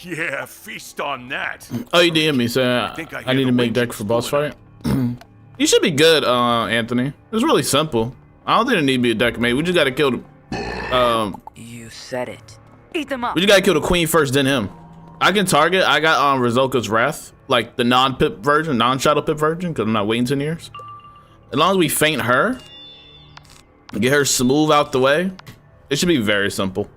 Yeah, feast on that. Oh, you DM me, so I need to make deck for boss fight. You should be good, Anthony. It's really simple. I don't think there need to be a deck mate. We just gotta kill the. You said it. Eat them up. We just gotta kill the queen first, then him. I can target. I got Rizolka's Wrath, like the non-pip version, non-shadow pip version, because I'm not waiting 10 years. As long as we feint her, get her smooth out the way, it should be very simple.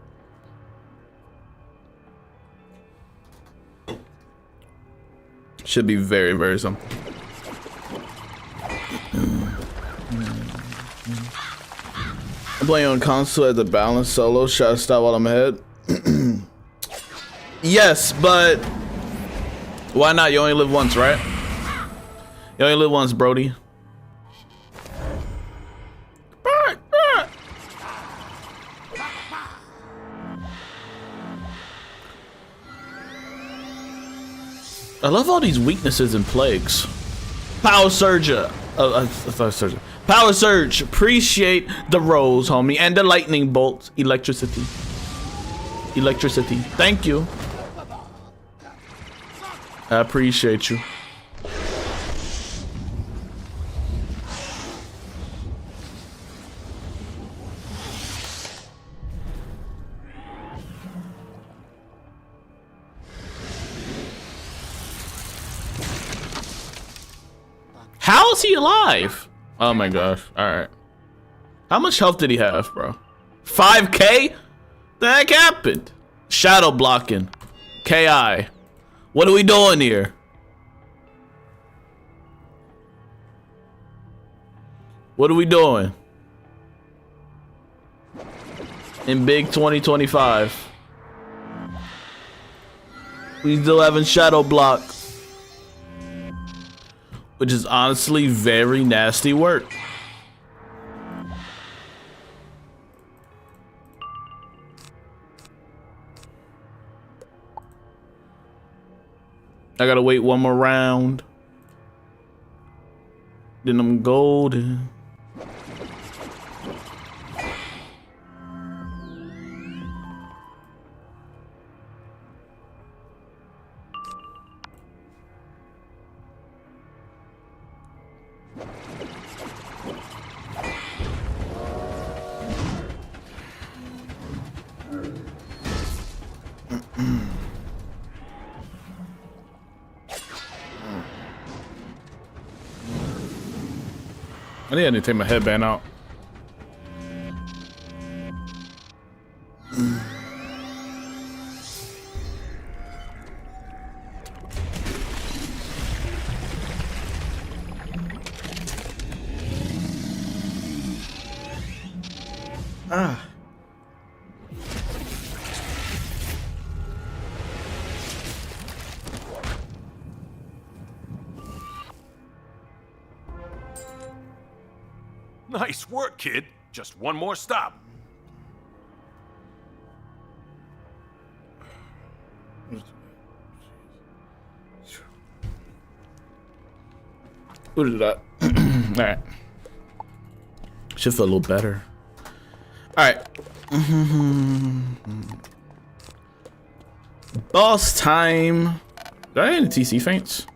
Should be very, very simple. I'm playing on console as a balanced solo. Should I stop while I'm ahead? Yes, but why not? You only live once, right? You only live once, Brody. I love all these weaknesses and plagues. Power Surge. Power Surge. Appreciate the rose, homie. And the lightning bolt. Electricity. Electricity. Thank you. I appreciate you. How is he alive? Oh my gosh. All right. How much health did he have, bro? 5K? The heck happened? Shadow blocking. KI. What are we doing here? What are we doing? In big 2025. We still having shadow block. Which is honestly very nasty work. I gotta wait one more round. Then I'm golden. I need to take my headband out. Ah. Nice work, kid. Just one more stop. Who did that? All right. Should feel a little better. All right. Boss time. Did I have any TC feints?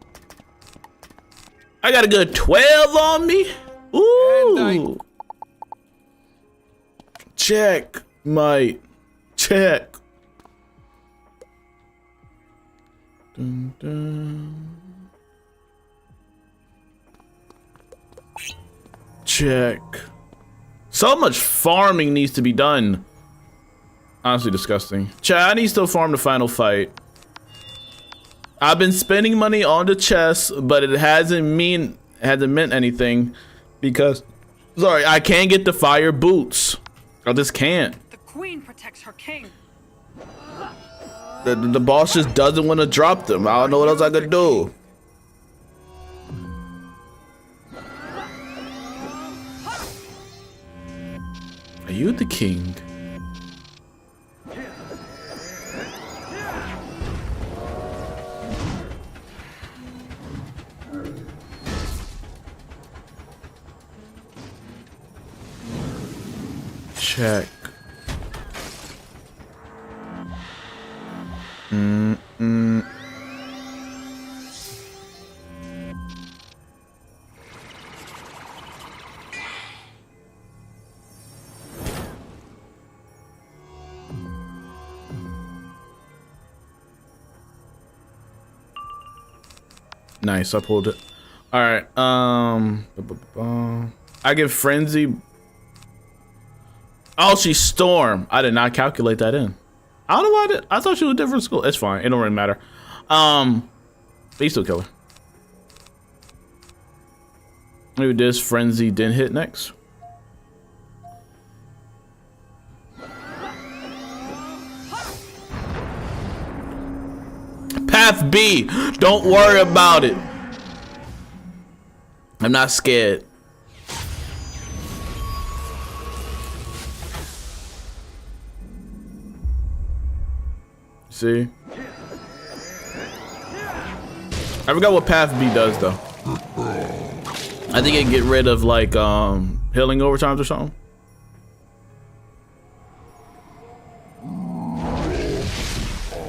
I got a good 12 on me. Ooh. Check, mate. Check. Dun, dun. Check. So much farming needs to be done. Honestly disgusting. Chat, I need to still farm the final fight. I've been spending money on the chest, but it hasn't meant anything because, sorry, I can't get the fire boots. I just can't. The queen protects her king. The boss just doesn't want to drop them. I don't know what else I could do. Are you the king? Check. Nice, I pulled it. All right. I get frenzy. Oh, she's Storm. I did not calculate that in. I don't know why I thought she was a different school. It's fine. It don't really matter. But you still kill her. Maybe this frenzy didn't hit next. Path B. Don't worry about it. I'm not scared. See? I forgot what Path B does though. I think it get rid of like healing overtimes or something.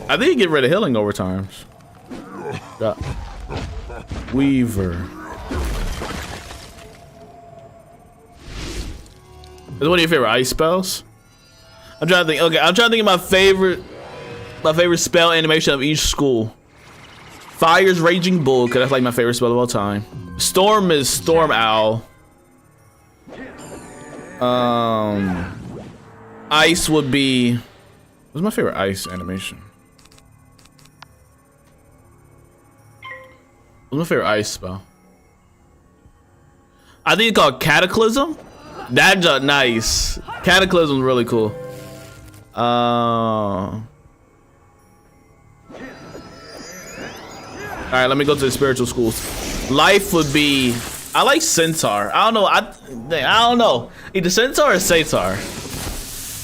I think you get rid of healing overtimes. Got Weaver. Is one of your favorite ice spells? I'm trying to think. Okay, I'm trying to think of my favorite spell animation of each school. Fire's Raging Bull, because that's like my favorite spell of all time. Storm is Storm Owl. Ice would be. What's my favorite ice animation? What's my favorite ice spell? I think it's called Cataclysm. That's nice. Cataclysm is really cool. Alright, let me go to the spiritual schools. Life would be. I like Centaur. I don't know. I don't know. Either Centaur or Satar.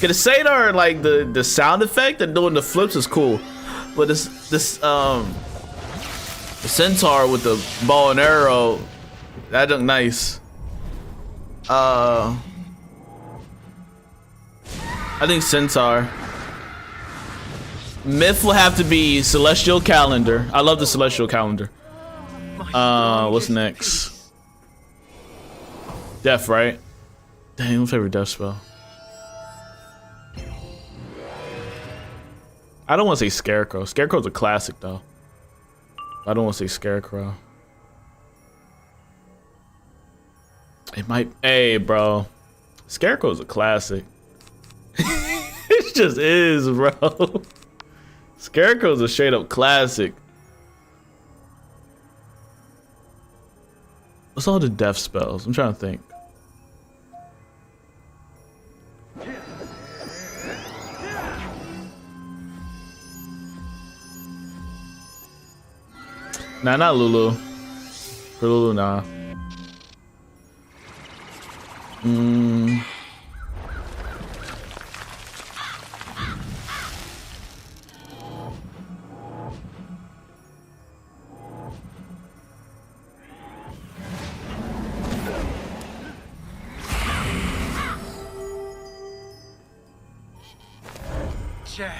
Cause the Satar, like the sound effect and doing the flips is cool, but the Centaur with the bow and arrow, that look nice. I think Centaur. Myth will have to be Celestial Calendar. I love the Celestial Calendar. What's next? Death, right? Dang, my favorite death spell. I don't want to say Scarecrow. Scarecrow's a classic though. I don't want to say Scarecrow. It might. Hey, bro. Scarecrow's a classic. It just is, bro. Scarecrow's a straight up classic. What's all the death spells? I'm trying to think. Nah, not Lulu. For Lulu, nah.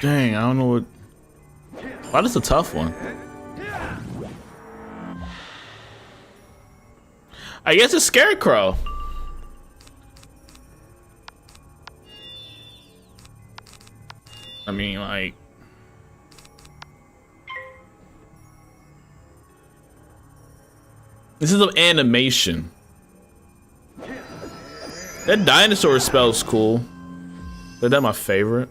Dang, I don't know what. Wow, that's a tough one. I guess it's Scarecrow. I mean, like. This is an animation. That dinosaur spell's cool. But that's my favorite.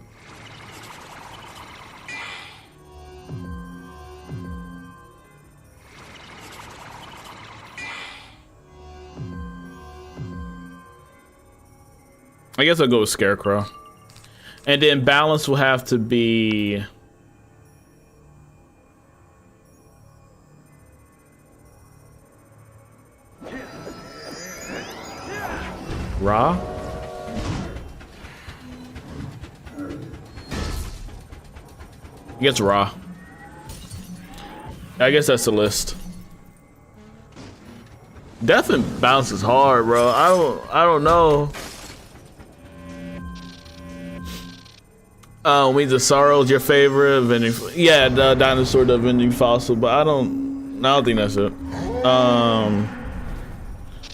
I guess I'll go with Scarecrow. And then balance will have to be... Ra? I guess Ra. I guess that's the list. Death and balance is hard, bro. I don't know. Wings of Sorrow is your favorite. Yeah, the dinosaur, the vending fossil, but I don't think that's it.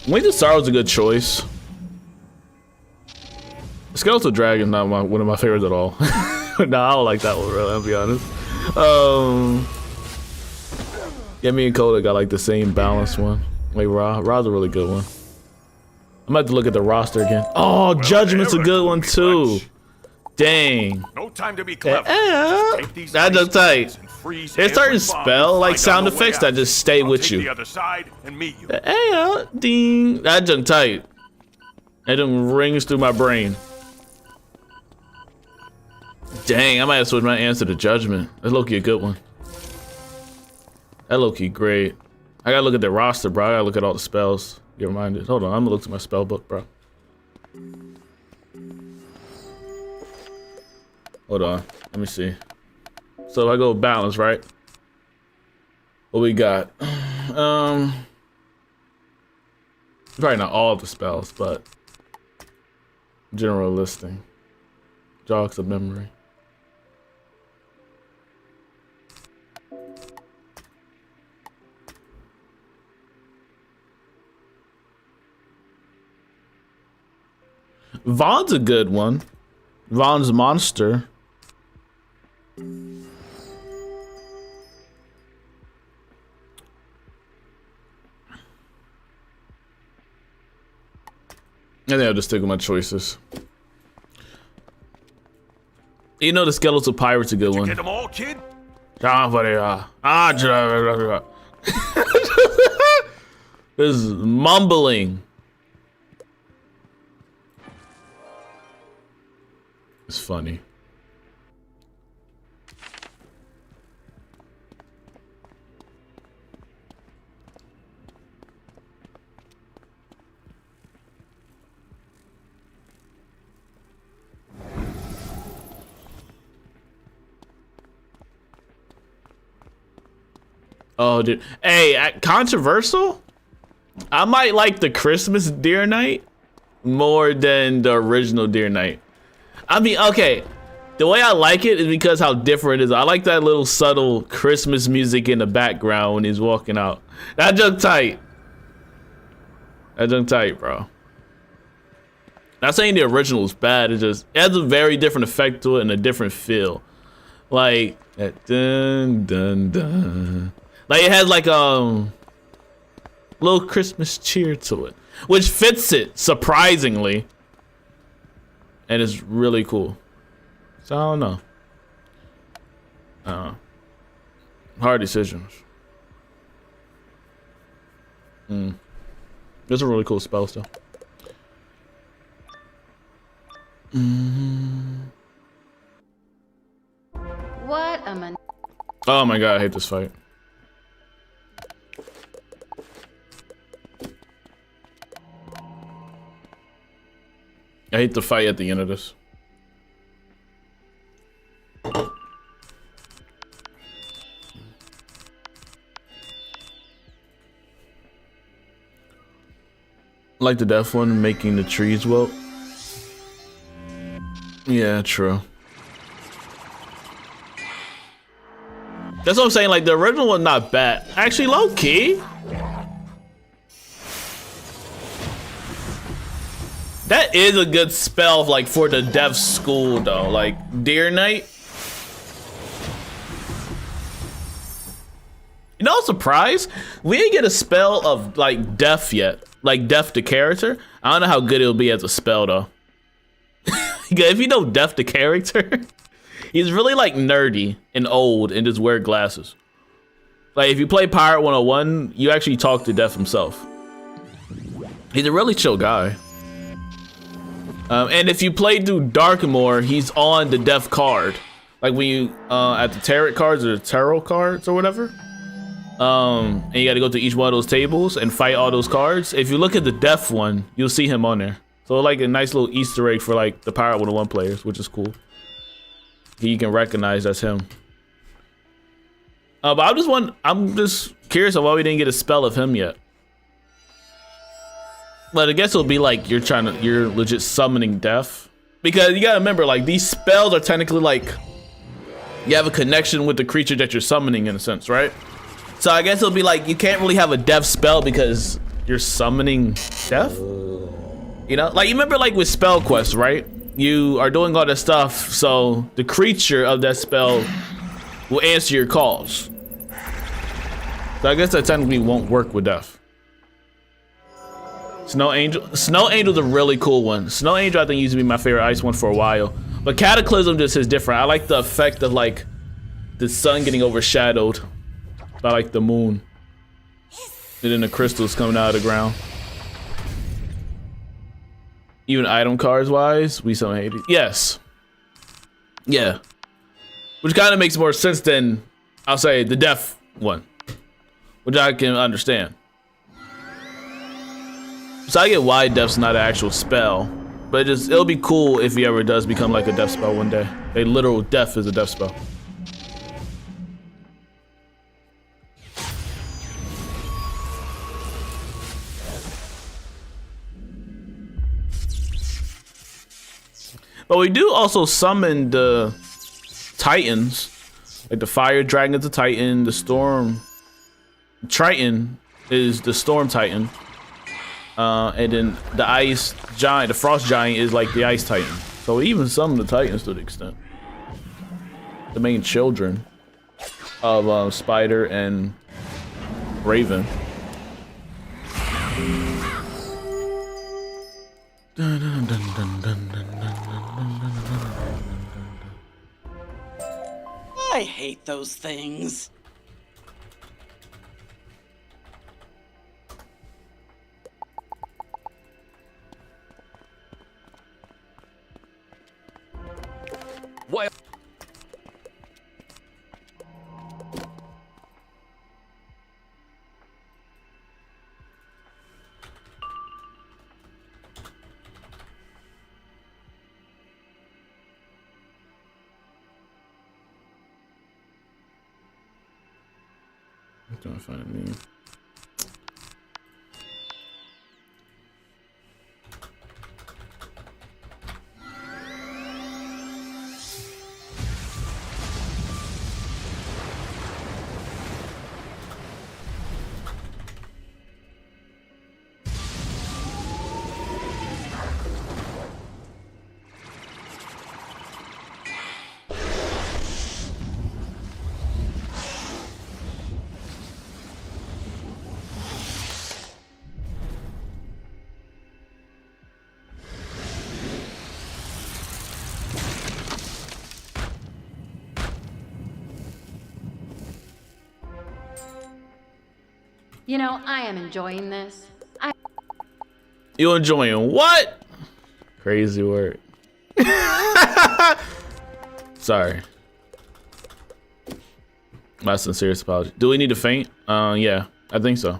Wings of Sorrow is a good choice. Skeletal Dragon not one of my favorites at all. No, I don't like that one, really, I'll be honest. Yeah, me and Coda got like the same balanced one. Wait, Ra's a really good one. I'm about to look at the roster again. Oh, well, Judgment's a good one too. Dang. No time to be clever. That's just tight. There's certain spell like sound effects that just stay with you. The other side and meet you. Ding. That's just tight. That just rings through my brain. Dang, I might have switched my answer to Judgment. That's low-key a good one. That low-key great. I gotta look at the roster, bro. I gotta look at all the spells. Get reminded. Hold on, I'm gonna look to my spell book, bro. Hold on, let me see. So if I go balance, right? What we got? Probably not all of the spells, but general listing. Jogs of memory. Vaughn's a good one. Vaughn's Monster. I think I'll just stick with my choices. You know the Skeletal Pirate's a good one. Get them all, kid? This is mumbling. It's funny. Oh, dude. Hey, controversial? I might like the Christmas Deer Knight more than the original Deer Knight. I mean, okay. The way I like it is because how different it is. I like that little subtle Christmas music in the background when he's walking out. That junk tight. That junk tight, bro. Not saying the original is bad. It has a very different effect to it and a different feel. Like that dun dun dun. Like it has like little Christmas cheer to it. which fits it surprisingly, and it's really cool. So I don't know. Hard decisions. It's a really cool spell still. What a man. Oh my god, I hate this fight. I hate the fight at the end of this. Like the death one, making the trees wilt. Yeah, true. That's what I'm saying, like the original one not bad. Actually, low key. That is a good spell like for the deaf school though, like Deer Knight. You know, I'm surprised we didn't get a spell of like deaf yet, like deaf the character. I don't know how good it'll be as a spell though. If you know deaf the character, he's really like nerdy and old and just wear glasses. Like if you play Pirate 101, you actually talk to Death himself. He's a really chill guy. And if you play through Darkmoor, he's on the deaf card. Like when you at the tarot cards or the tarot cards or whatever. And you gotta go to each one of those tables and fight all those cards. If you look at the deaf one, you'll see him on there. So like a nice little Easter egg for like the Pirate 101 players, which is cool. You can recognize that's him. But I'm just curious of why we didn't get a spell of him yet. But I guess it'll be like you're legit summoning death. Because you gotta remember, like these spells are technically like you have a connection with the creature that you're summoning in a sense, right? So I guess it'll be like you can't really have a death spell because you're summoning death. You know, like you remember like with spell quests, right? You are doing all that stuff, so the creature of that spell will answer your calls. So I guess that technically won't work with death. Snow Angel's a really cool one. Snow Angel I think used to be my favorite ice one for a while. But Cataclysm just is different. I like the effect of like the sun getting overshadowed by like the moon. And then the crystals coming out of the ground. Even item cards wise, we so hate it. Yes. Yeah. Which kind of makes more sense than, I'll say, the deaf one. Which I can understand. So I get why deaf's not an actual spell. But it'll be cool if he ever does become like a deaf spell one day. A literal deaf is a deaf spell. But we do also summon the Titans. Like the Fire Dragon's a Titan, the Storm Triton is the Storm Titan. And then the Ice Giant, the Frost Giant is like the Ice Titan. So we even summon the Titans to the extent. The main children of Spider and Raven. Dun, dun, dun, dun, dun, dun, dun. I hate those things. What? I'm trying to find a meme. You know, I am enjoying this. You enjoying what? Crazy word. Sorry. My sincerest apology. Do we need to faint? Yeah, I think so.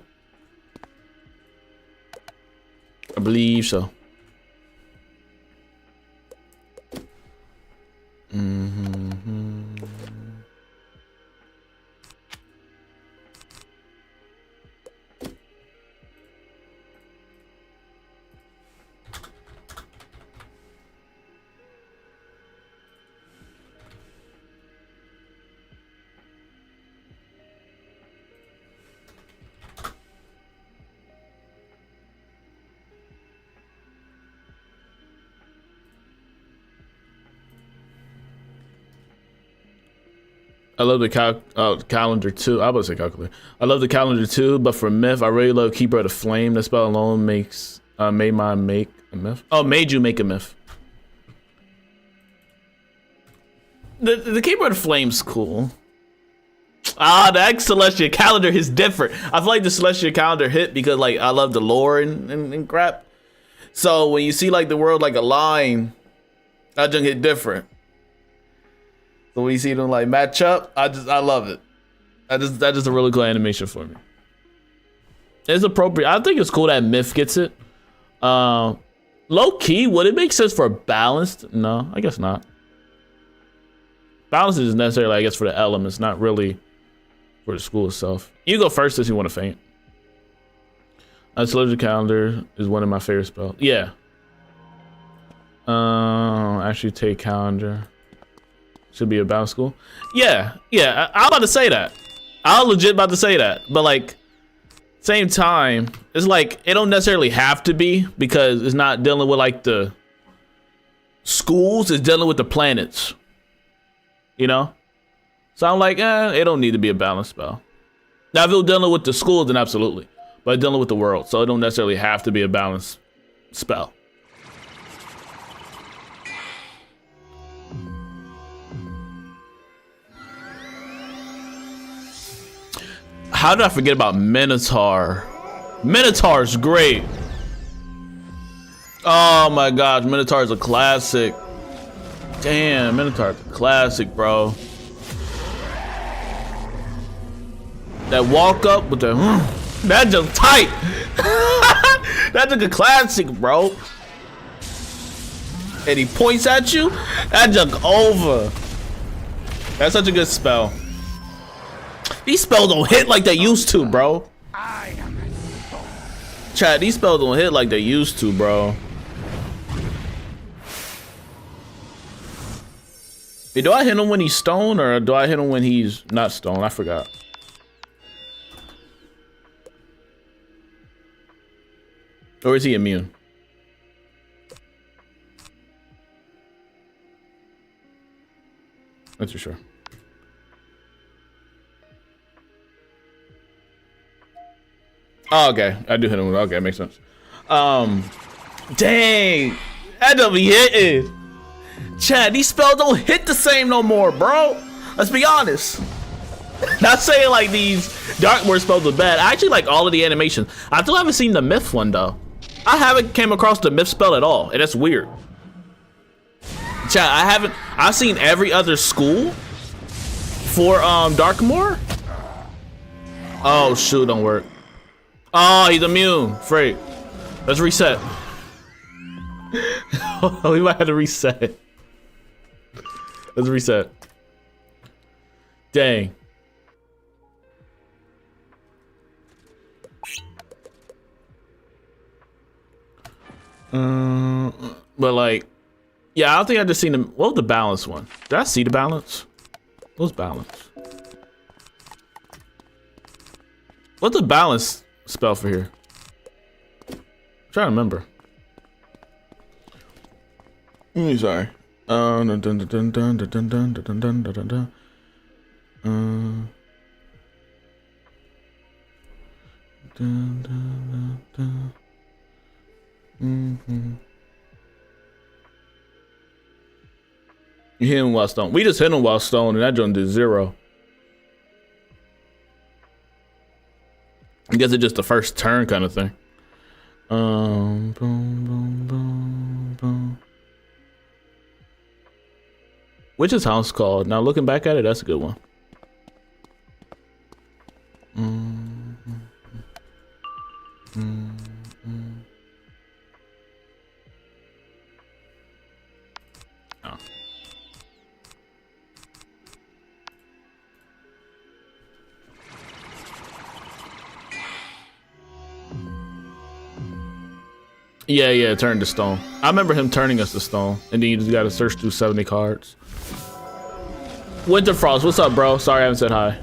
I believe so. I love the calendar too. I was about to say calculator. I love the calendar too, but for myth, I really love Keeper of the Flame. That spell alone makes made a myth. Oh, made you make a myth. The Keeper of the Flame's cool. Ah, the Celestial calendar is different. I feel like the Celestial calendar hit because like I love the lore and crap. So when you see like the world like a line, that just hit different. So when you see them like match up, I love it. That is a really cool animation for me. It's appropriate. I think it's cool that Myth gets it. Low key, would it make sense for balanced? No, I guess not. Balance is necessarily, I guess, for the elements, not really for the school itself. You go first if you want to faint. Celestial calendar is one of my favorite spells. Yeah. Actually take calendar. Should be about school. Yeah, I'm about to say that. I was legit about to say that. But like, same time, it's like, it don't necessarily have to be because it's not dealing with like the schools, it's dealing with the planets. You know? So I'm like, it don't need to be a balanced spell. Now if it was dealing with the schools, then absolutely. But it's dealing with the world, so it don't necessarily have to be a balanced spell. How did I forget about Minotaur? Minotaur's great. Oh my gosh, Minotaur's a classic. Damn, Minotaur's a classic, bro. That walk up with the that just tight. That's like a classic, bro. And he points at you. That junk over. That's such a good spell. These spells don't hit like they used to, bro. Chat, these spells don't hit like they used to, bro. Hey, do I hit him when he's stoned or do I hit him when he's not stoned? I forgot. Or is he immune? That's for sure. Oh, okay. I do hit him. Okay, makes sense. Dang. That don't be hitting. Chad, these spells don't hit the same no more, bro. Let's be honest. Not saying like these Darkmoor spells are bad. I actually like all of the animations. I still haven't seen the Myth one though. I haven't came across the Myth spell at all, and that's weird. Chad, I've seen every other school for Darkmoor. Oh shoot, don't work. Oh, he's immune. Freak. Let's reset. Oh, we might have to reset. Let's reset. Dang. But like, yeah, I don't think I just seen them. What was the balance one? Did I see the balance? What was balance? What's the balance spell for here? I'm trying to remember. Sorry. Dun, dun, dun, dun, dun, dun, dun, dun, dun, dun, dun, dun. Dun, dun, dun, dun. You hit him while stoned. We just hit him while stoned, and that joint did 0. I guess it's just the first turn kind of thing. Boom, boom, boom, boom. Witch's House called. Now looking back at it, that's a good one. Oh. Yeah, turn to stone. I remember him turning us to stone, and then you just gotta search through 70 cards. Winterfrost, what's up, bro? Sorry I haven't said hi.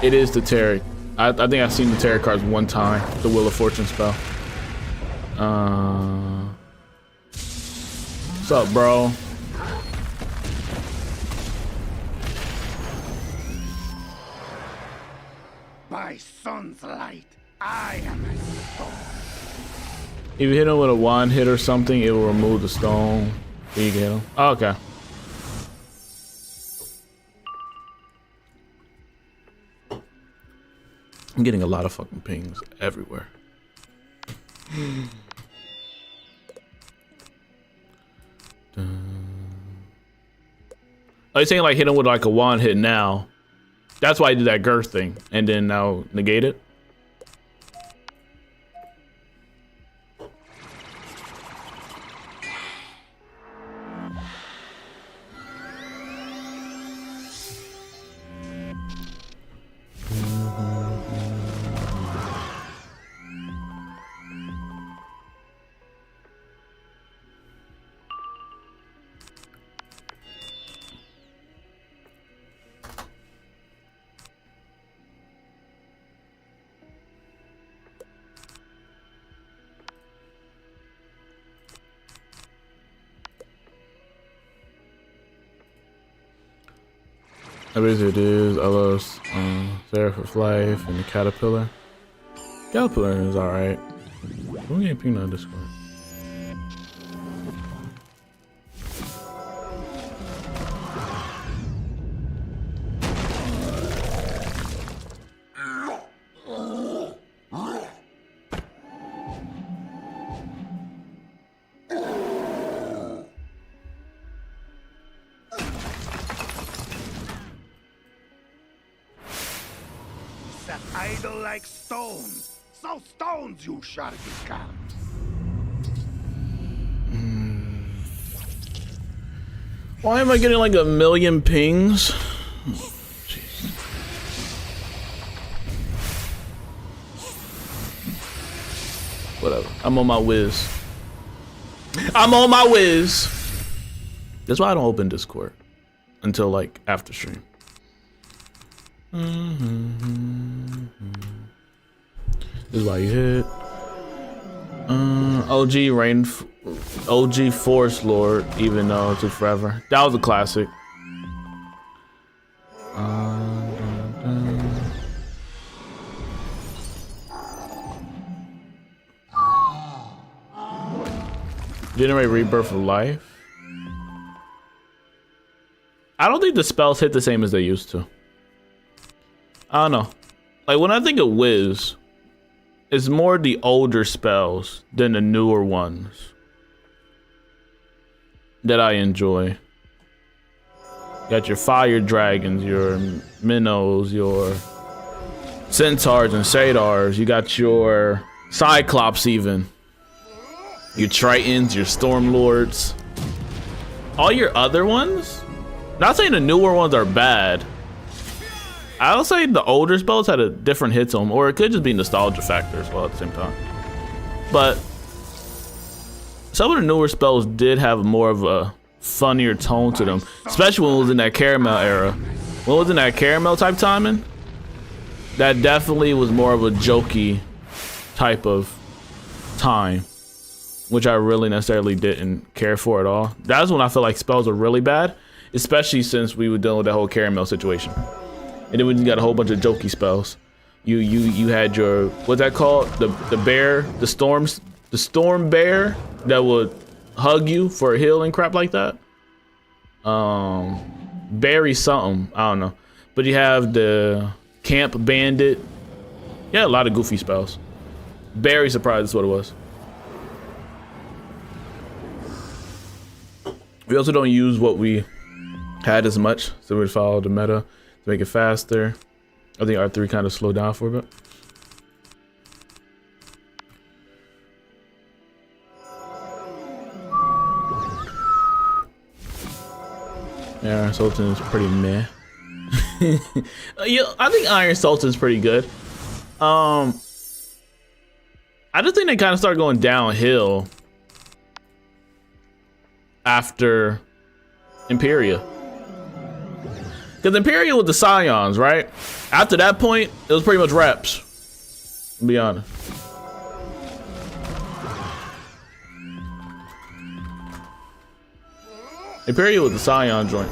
It is the Tarot. I think I've seen the Tarot cards one time. The Wheel of Fortune spell. What's up, bro? By sun's light, I am a stone. If you hit him with a wand hit or something, it will remove the stone. Then you can hit him. Oh, okay. I'm getting a lot of fucking pings everywhere. Are you saying like hit him with like a wand hit now? That's why I did that girth thing and then now negate it. I basically did. I lost Seraph of Life and the Caterpillar. Caterpillar is alright. Don't get pinged on Discord. Idle like stones. So stones you shall become. Why am I getting like a million pings? Jeez. Whatever. I'm on my whiz. I'm on my whiz. That's why I don't open Discord until like after stream. This is why you hit. OG Forest Lord, even though it took forever. That was a classic. Generate Rebirth of Life. I don't think the spells hit the same as they used to. I don't know. Like when I think of Wiz, it's more the older spells than the newer ones that I enjoy. You got your fire dragons, your minnows, your centaurs and satyrs. You got your cyclops even. Your tritons, your storm lords. All your other ones, not saying the newer ones are bad. I'll say the older spells had a different hits on them, or it could just be nostalgia factor as well at the same time. But some of the newer spells did have more of a funnier tone to them, especially when it was in that caramel era. When it was in that caramel type timing, that definitely was more of a jokey type of time, which I really necessarily didn't care for at all. That's when I feel like spells are really bad, especially since we were dealing with that whole caramel situation. And then we just got a whole bunch of jokey spells. You had your, what's that called? The bear, the storm bear that would hug you for a heal and crap like that. Berry something, I don't know. But you have the camp bandit Yeah, a lot of goofy spells. Very surprised that's what it was. We also don't use what we had as much, so we follow the meta to make it faster. I think R3 kind of slowed down for a bit. Yeah, Iron Sultan is pretty meh. Yeah, I think Iron Sultan is pretty good. I just think they kind of start going downhill after Imperia. Because Imperia with the Scions, right? After that point, it was pretty much reps. To be honest. Imperia with the Scion joint.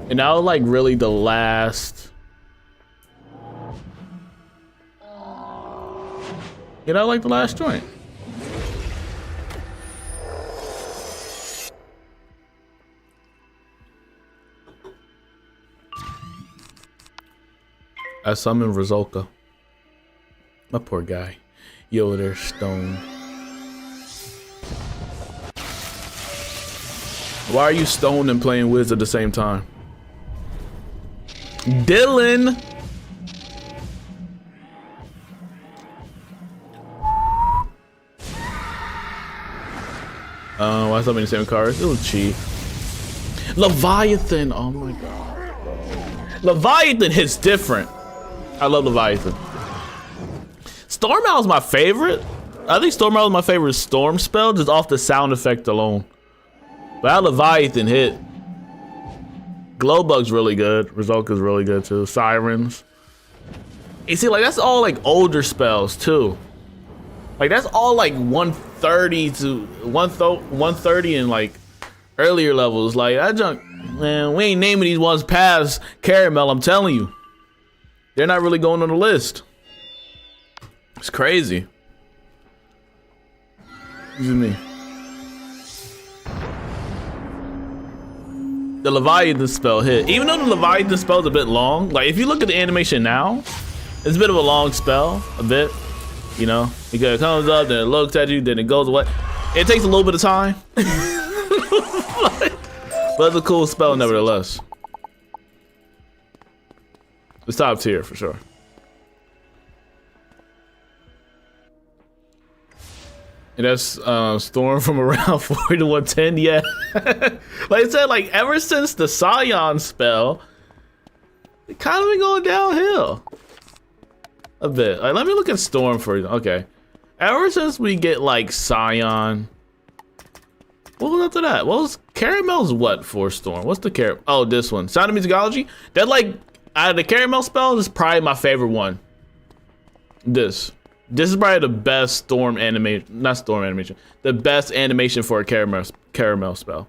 And that was like really the last. You know, like the last joint. I summoned Rizolka. My poor guy. Yo, there's Stone. Why are you stoned and playing Wiz at the same time? Dylan! Why so many same cards? It was cheap. Leviathan! Oh my god. Leviathan hits different. I love Leviathan. Storm Owl is my favorite. I think Storm Owl is my favorite storm spell, just off the sound effect alone. But how Leviathan hit. Glowbug's really good. Rizolka's really good too. Sirens. You see, like that's all like older spells too. Like that's all like 130 to 130 and like earlier levels. Like that junk, man, we ain't naming these ones past Caramel, I'm telling you. They're not really going on the list. It's crazy. Excuse me. The Leviathan spell hit. Even though the Leviathan spell's a bit long, like if you look at the animation now, it's a bit of a long spell, a bit, you know, because it comes up, then it looks at you, then it goes away. It takes a little bit of time, but it's a cool spell nevertheless. It's top tier for sure. And that's Storm from around 40 to 110, yeah. Like I said, like ever since the Scion spell, it kind of been going downhill a bit. Like let me look at Storm for you. Okay. Ever since we get like Scion, what was after that? What was Caramel's what for Storm? What's the Caramel? Oh, this one. Sound of Musicology? That like out of the Caramel spell is probably my favorite one. This is probably the best storm animation, not storm animation, the best animation for a caramel spell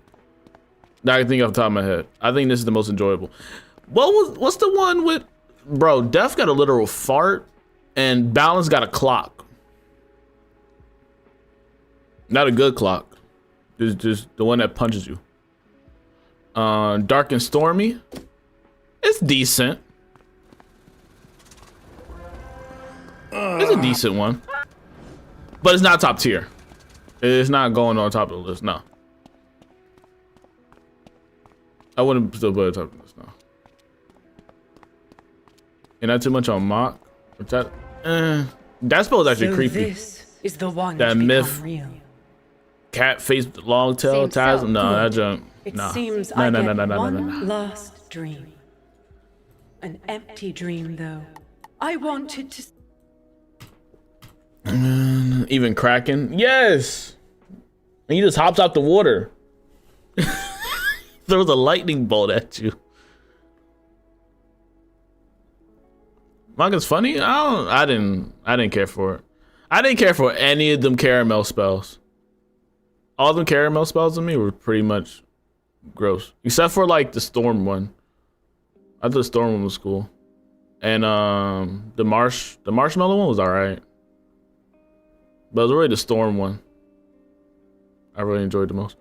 that I can think off the top of my head. I think this is the most enjoyable. What's the one with, bro, Death got a literal fart and Balance got a clock. Not a good clock. Just the one that punches you. Dark and Stormy. It's decent. It's a decent one, but it's not top tier. It's not going on top of the list. No, I wouldn't still put it top of the list. No, and not too much on Mock. That spell is actually creepy. This is the one that myth. Real. Cat face long tail ties. No, that junk. It Nah. seems No. one last dream. An empty dream, though. I wanted to. Even Kraken, yes. And he just hops out the water. Throws a lightning bolt at you. Manga's funny. I didn't care for it. I didn't care for any of them caramel spells. All them caramel spells to me were pretty much gross, except for like the storm one. I thought the storm one was cool, and the marshmallow one was alright. But it was really the storm one I really enjoyed the most.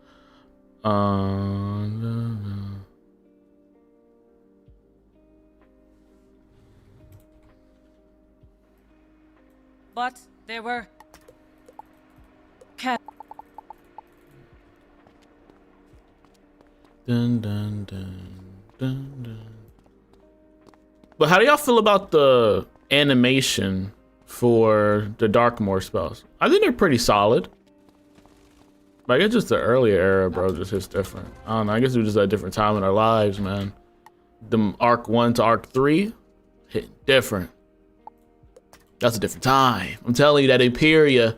What? There were... Dun, dun, dun, dun, dun. But how do y'all feel about the animation for the Darkmoor spells? I think they're pretty solid. Like, it's just the earlier era, bro. Just hits different. I don't know. I guess we're just at a different time in our lives, man. The Arc 1 to Arc 3 hit different. That's a different time. I'm telling you that Imperia,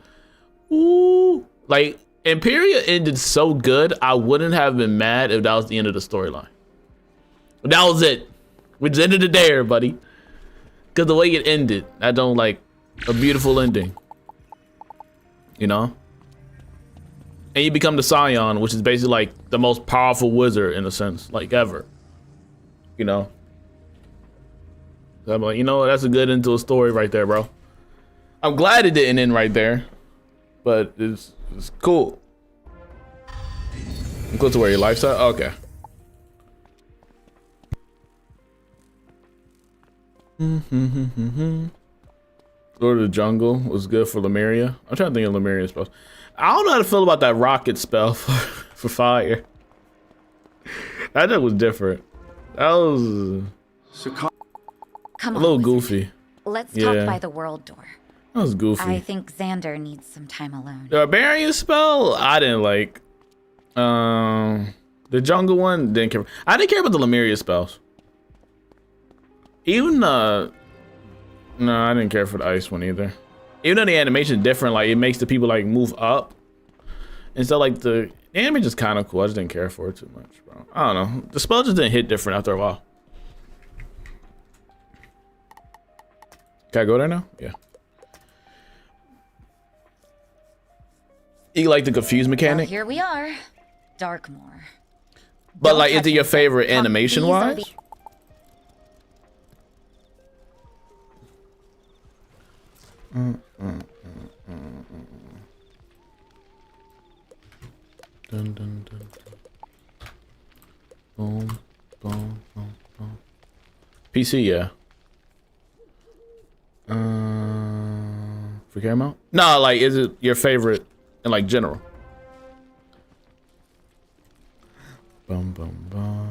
ooh, like Imperia ended so good. I wouldn't have been mad if that was the end of the storyline. But that was it. We just ended it there, buddy. Cause the way it ended, I don't like a beautiful ending. You know? And you become the Scion, which is basically like the most powerful wizard in a sense, like ever. You know? So I'm like, you know what? That's a good end to a story right there, bro. I'm glad it didn't end right there, but it's cool. Go to where your life's at? Okay. Lord of the Jungle was good for Lemuria. I'm trying to think of Lemuria's spells. I don't know how to feel about that rocket spell for fire. That thing was different. That was Come a little on, goofy. Let's talk by the world door. That was goofy. I think Xander needs some time alone. The Barbarian spell, I didn't like. The jungle one, didn't care. I didn't care about the Lemuria spells. Even no, I didn't care for the ice one either. Even though the animation is different, like it makes the people like move up. And so like the animation is kind of cool. I just didn't care for it too much, bro. I don't know. The spell just didn't hit different after a while. Can I go there now? Yeah. You like the confused mechanic? Well, here we are, Darkmoor. But like, is it your favorite animation wise? Dun, dun, dun, dun. Boom, boom, boom, boom. PC, yeah. For care amount? No, like, is it your favorite in like general? Bum, bum, bum.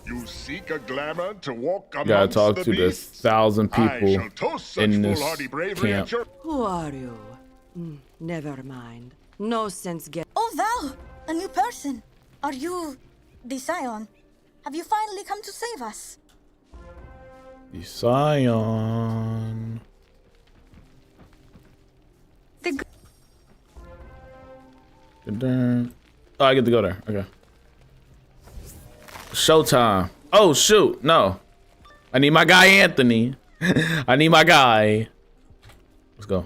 You seek a glamour to walk amongst Gotta talk the to the beasts? 1,000 I people shall toast such in this foolhardy bravery camp. at your... Who are you? Never mind. No sense get. Oh, Val! A new person. Are you the Scion? Have you finally come to save us? The Scion. Oh, I get to go there. Okay. Showtime. Oh, shoot. No. I need my guy, Anthony. I need my guy. Let's go.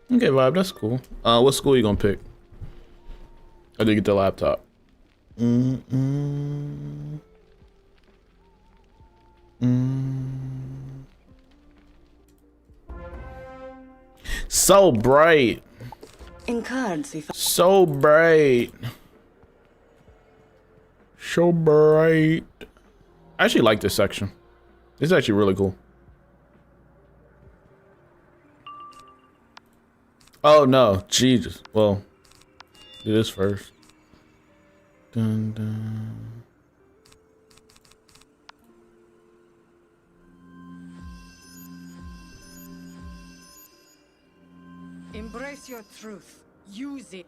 Okay, Vibe, that's cool. What school you gonna pick? I did get the laptop. So bright. In cards, if So bright. So bright. I actually like this section. This is actually really cool. Oh no, Jesus. Well, do this first. Dun, dun. embrace your truth. Use it.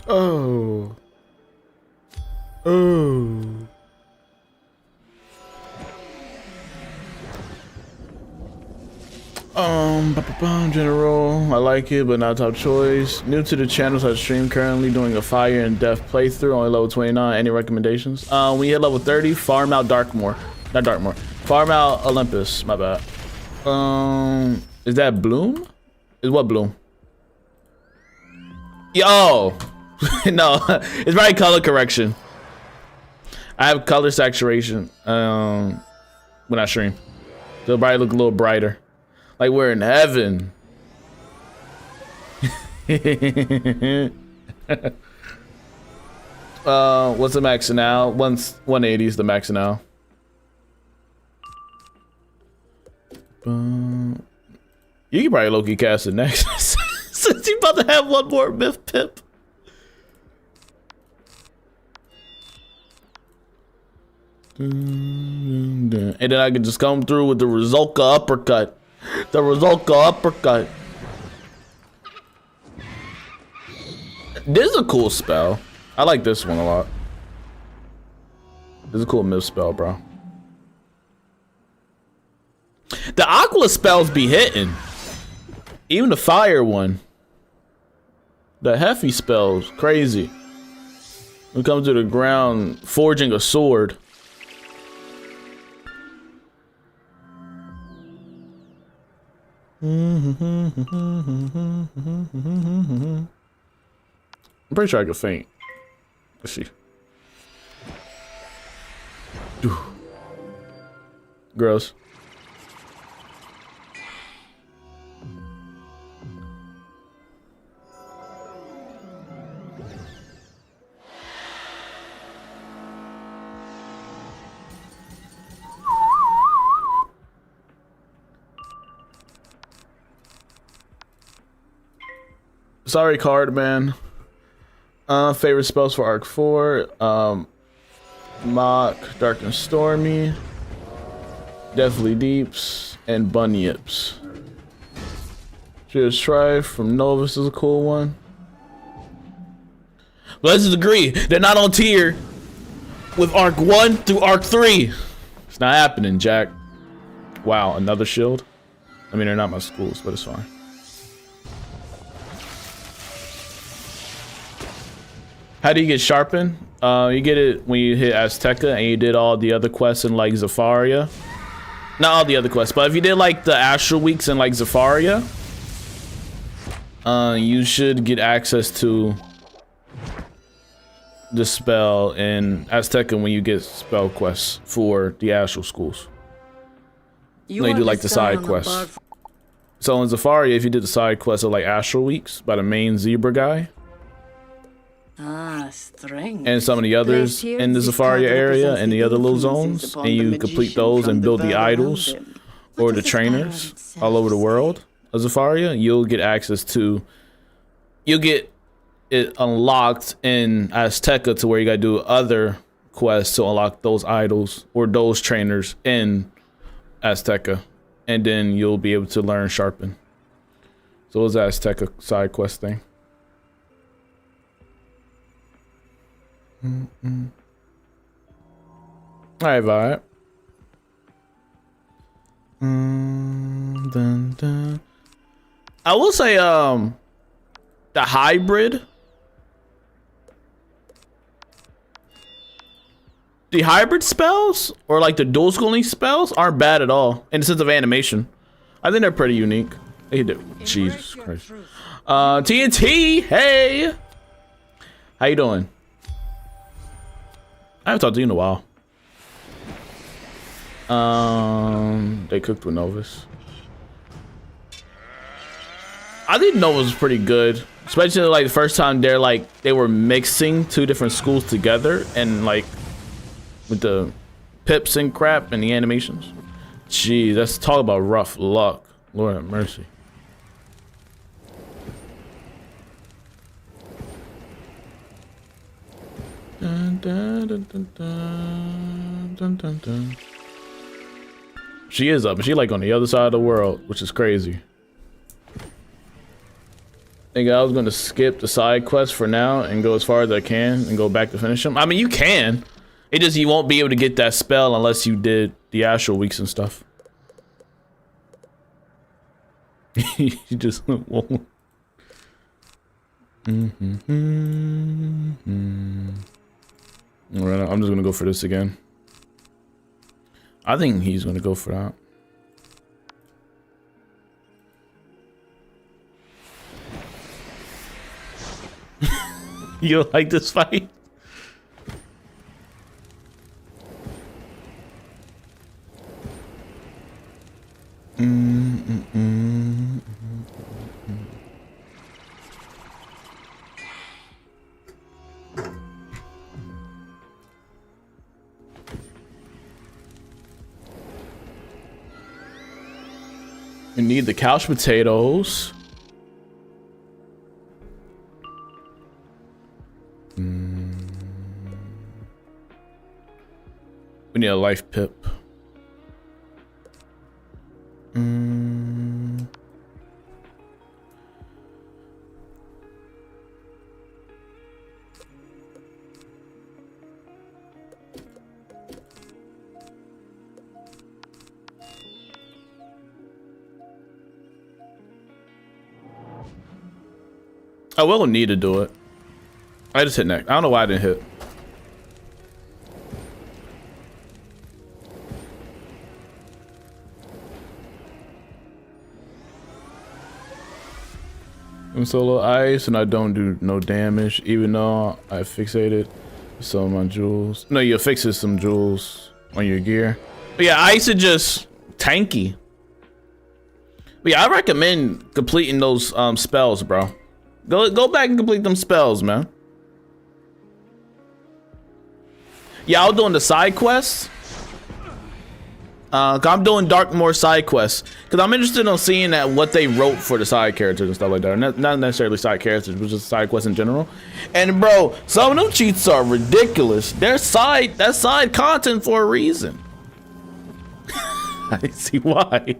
Oh. Oh. General, I like it, but not top choice. New to the channel, so I stream currently doing a fire and death playthrough, only level 29. Any recommendations? We hit level 30, farm out Darkmoor. Not Darkmoor. Farm out Olympus, my bad. Is that Bloom? Is what Bloom? Yo! No, it's probably color correction. I have color saturation when I stream. So it'll probably look a little brighter. Like we're in heaven. What's the max now? 180 is the max now. You can probably low-key cast it next. Since you about to have one more myth pip. And then I can just come through with the Rizolka uppercut. The Rizolka uppercut. This is a cool spell. I like this one a lot. This is a cool myth spell, bro. The Aqua spells be hitting. Even the fire one. The Heffy spells, crazy. When it comes to the ground, forging a sword. I'm pretty sure I could faint. Let's see. Gross. Sorry, card man. Favorite spells for Arc 4. Mock, Dark and Stormy, Deathly Deeps, and Bunyips. Just try from Novus is a cool one. Let's just agree, they're not on tier with Arc 1 through Arc 3. It's not happening, Jack. Wow, another shield? I mean, they're not my schools, but it's fine. How do you get sharpened? You get it when you hit Azteca and you did all the other quests in like Zafaria. Not all the other quests, but if you did like the Astral Weeks in like Zafaria, you should get access to the spell in Azteca when you get spell quests for the Astral Schools. You do like the side quests. So in Zafaria, if you did the side quests of like Astral Weeks by the main zebra guy, strength. and some of the others in the Zafaria area and the other little zones, and you complete those and build the idols or the trainers all over the world of Zafaria, you'll get access to, you'll get it unlocked in Azteca to where you gotta do other quests to unlock those idols or those trainers in Azteca, and then you'll be able to learn Sharpen. So it was the Azteca side quest thing. Alright, vibe. I will say, the hybrid. The hybrid spells, or like the dual schooling spells, aren't bad at all in the sense of animation. I think they're pretty unique. They do. Jesus Christ. TNT, hey! How you doing? I haven't talked to you in a while. They cooked with Novus. I think Novus was pretty good, especially like the first time they were mixing two different schools together and like with the pips and crap and the animations. Jeez, let's talk about rough luck. Lord have mercy. Dun, dun, dun, dun, dun, dun, dun, dun. She is up, but she like on the other side of the world, which is crazy. I think I was gonna skip the side quest for now and go as far as I can and go back to finish them. I mean, you can. It just, you won't be able to get that spell unless you did the Astral Weeks and stuff. You just won't. Alright, I'm just gonna go for this again. I think he's gonna go for that. You don't like this fight? We need the couch potatoes. We need a life pip. I will need to do it. I just hit next. I don't know why I didn't hit. I'm solo ice and I don't do no damage, even though I fixated some of my jewels. No, you fixes some jewels on your gear. But yeah, ice is just tanky. But yeah, I recommend completing those spells, bro. Go back and complete them spells, man. Yeah, I was doing the side quests. I'm doing Darkmoor side quests because I'm interested in seeing that what they wrote for the side characters and stuff like that. Not necessarily side characters, but just side quests in general. And bro, some of them cheats are ridiculous. That's side content for a reason. I see why.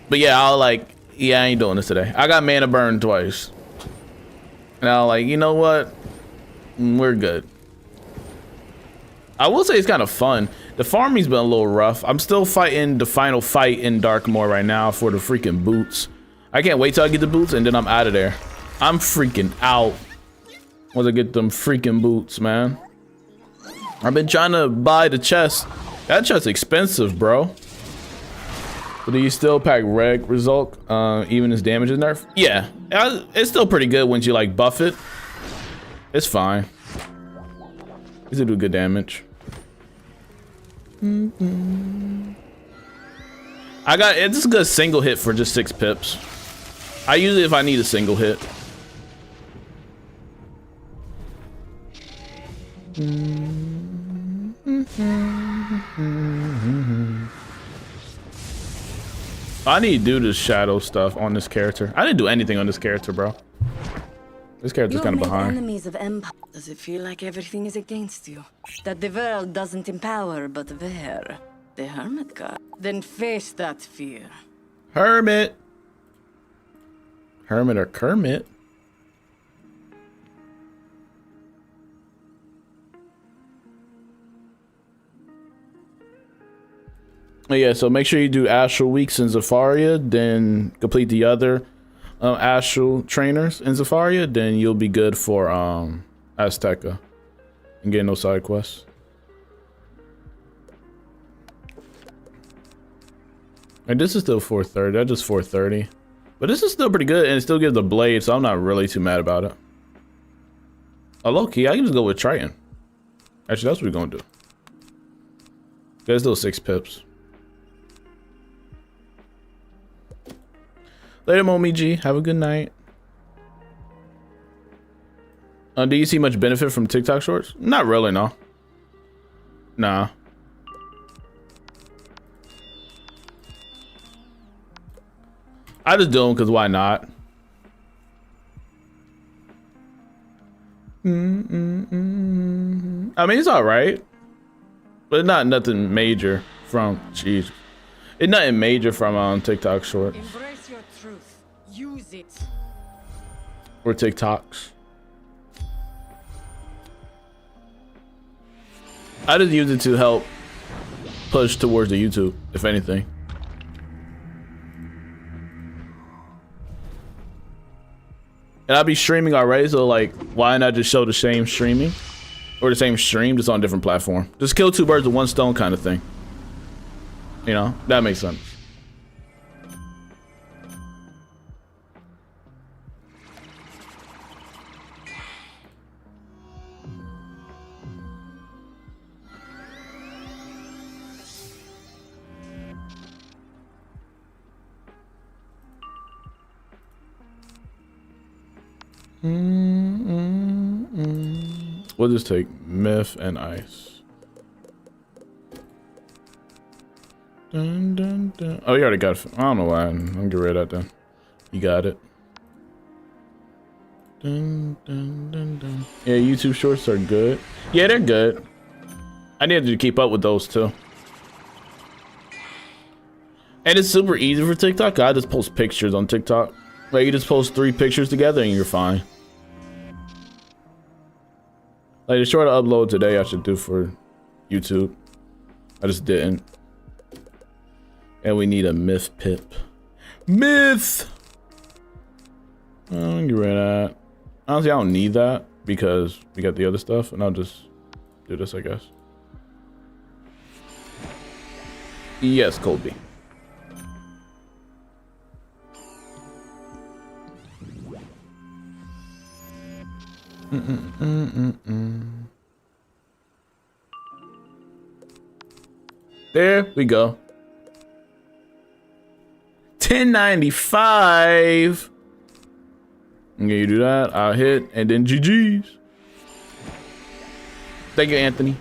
But yeah, I ain't doing this today. I got mana burn twice. And I was like, you know what? We're good. I will say it's kind of fun. The farming's been a little rough. I'm still fighting the final fight in Darkmoor right now for the freaking boots. I can't wait till I get the boots and then I'm out of there. I'm freaking out once I get them freaking boots, man. I've been trying to buy the chest. That chest's expensive, bro. But do you still pack reg result even as damage is nerfed? Yeah, it's still pretty good once you like buff it. It's fine. It's do good damage. It's a good single hit for just 6 pips. I use it if I need a single hit. I need to do this shadow stuff on this character. I didn't do anything on this character, bro. This character's kind of behind. Enemies of empire. Does it feel like everything is against you? That the world doesn't empower, but where? The hermit god. Then face that fear. Hermit. Hermit or Kermit. Yeah, so make sure you do Astral Weeks in Zafaria, then complete the other Astral trainers in Zafaria, then you'll be good for Azteca and getting those side quests. And this is still 430. That's just 430. But this is still pretty good, and it still gives the blade, so I'm not really too mad about it. Oh, low key, I can just go with Triton. Actually, that's what we're gonna do. There's still 6 pips. Later, Momi G. Have a good night. Do you see much benefit from TikTok shorts? Not really, no. Nah. I just do them because why not? I mean, it's all right, but it's not nothing major from. Jeez, it's nothing major from TikTok shorts. Embrace your truth. Use it. Or TikToks. I just use it to help push towards the YouTube, if anything. And I'll be streaming already, so like, why not just show the same streaming? Or the same stream, just on a different platform. Just kill 2 birds with 1 stone kind of thing. You know, that makes sense. We'll just take myth and ice. Dun, dun, dun. Oh, you already got it. I don't know why. I'm get rid of that then. You got it. Dun, dun, dun, dun. Yeah, YouTube shorts are good. Yeah, they're good. I needed to keep up with those too. And it's super easy for TikTok. I just post pictures on TikTok. Like you just post 3 pictures together and you're fine. Like the short upload today I should do for YouTube. I just didn't. And we need a myth pip. Myth! I'll get rid of that. Honestly, I don't need that because we got the other stuff, and I'll just do this, I guess. Yes, Colby. There we go. 1095. Okay, you do that. I'll hit and then GG's. Thank you, Anthony.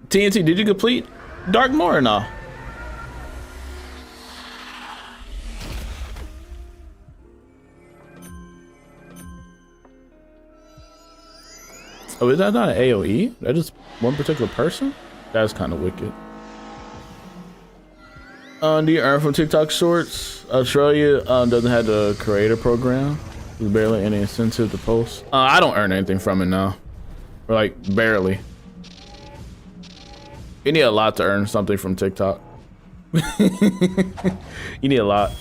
TNT, did you complete Darkmoor or no? Oh, is that not an AoE? That just one particular person? That's kind of wicked. Do you earn from TikTok shorts? Australia doesn't have the creator program. There's barely any incentive to post. I don't earn anything from it now. Or like barely. You need a lot to earn something from TikTok. You need a lot.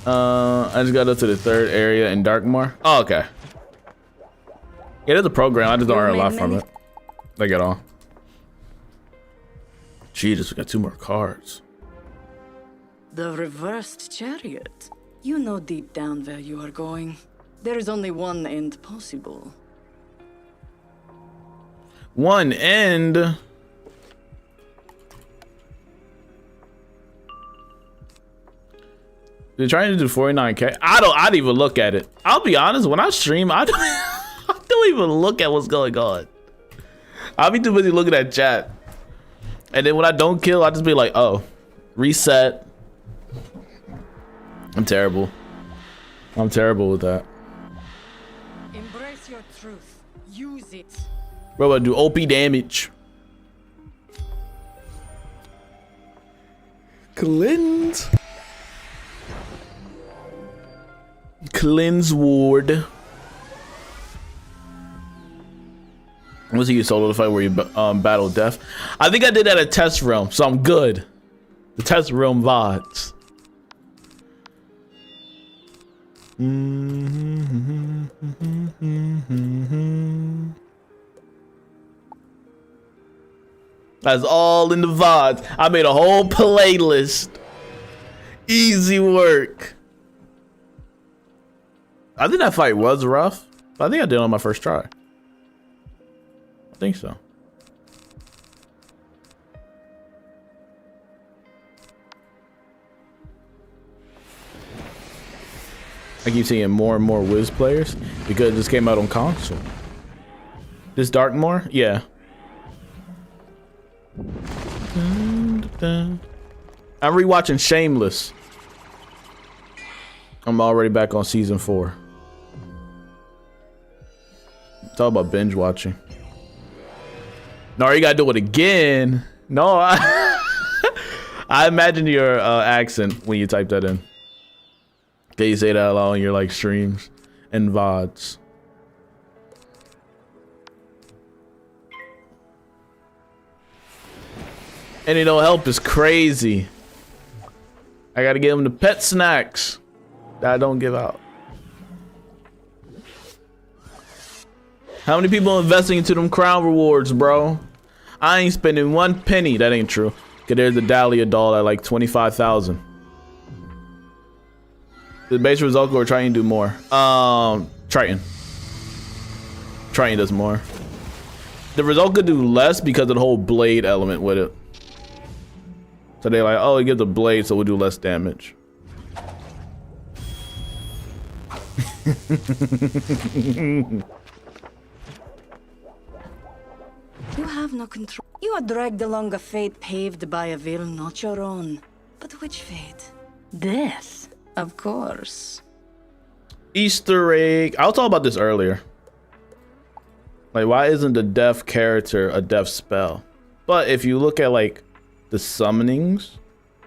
I just got up to the 3rd area in Darkmoor. Oh, okay. Yeah, there's a program. I just don't earn a lot from it. Like at all. Jesus, we got 2 more cards. The reversed chariot. You know deep down where you are going. There is only one end possible. One end? They're trying to do 49K. I'd even look at it. I'll be honest, when I stream, I don't even look at what's going on. I'll be too busy looking at chat. And then when I don't kill, I just be like, oh, reset. I'm terrible. I'm terrible with that. Embrace your truth. Use it. Bro, I do OP damage. Cleanse. Cleanse ward. Was he solo the fight where you battle death? I think I did that at test realm, so I'm good. The test realm VODs. That's all in the VODs. I made a whole playlist. Easy work. I think that fight was rough, but I think I did it on my first try. I think so. I keep seeing more and more Wiz players because it just came out on console. This Darkmoor? Yeah. I'm rewatching Shameless. I'm already back on season 4. It's all about binge watching. No, you gotta do it again. No, I imagine your accent when you type that in. Okay, you say that out loud in your like streams and VODs. And it don't help is crazy. I gotta give them the pet snacks that I don't give out. How many people investing into them crown rewards, bro? I ain't spending 1 penny. That ain't true. Cause there's a Dahlia doll at like 25,000. The base result or Triton do more? Triton. Triton does more. The result could do less because of the whole blade element with it. So they're like, oh, it gives a blade, so we'll do less damage. You have no control. You are dragged along a fate paved by a will not your own. But which fate? Death, of course. Easter egg. I was talking about this earlier. Like, why isn't the death character a death spell? But if you look at like the summonings,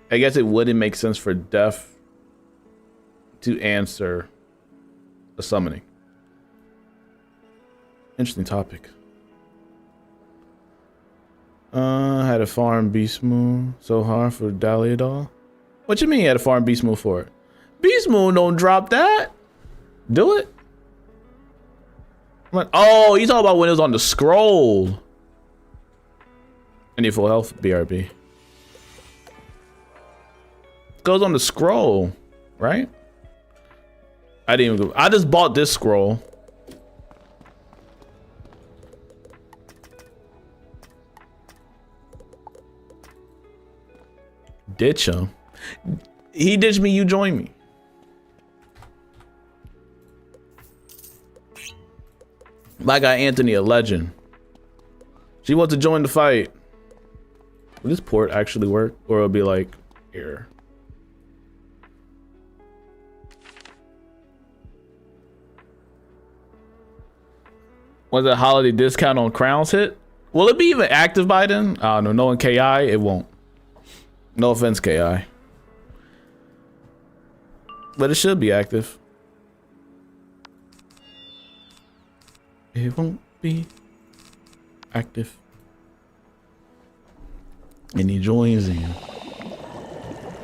I guess it wouldn't make sense for death to answer a summoning. Interesting topic. Had a farm beast moon so hard for Dahlia doll. What you mean you had a farm beast moon for it? Beast moon don't drop that. Do it. Oh, you talking about when it was on the scroll. I need full health, BRB. Goes on the scroll, right? I didn't even go. I just bought this scroll. Ditch him. He ditched me, you join me. My guy Anthony, a legend. She wants to join the fight. Will this port actually work? Or it'll be like here. Was a holiday discount on crowns hit? Will it be even active by then? I don't know. Knowing KI, it won't. No offense, KI. But it should be active. It won't be active. And he joins in.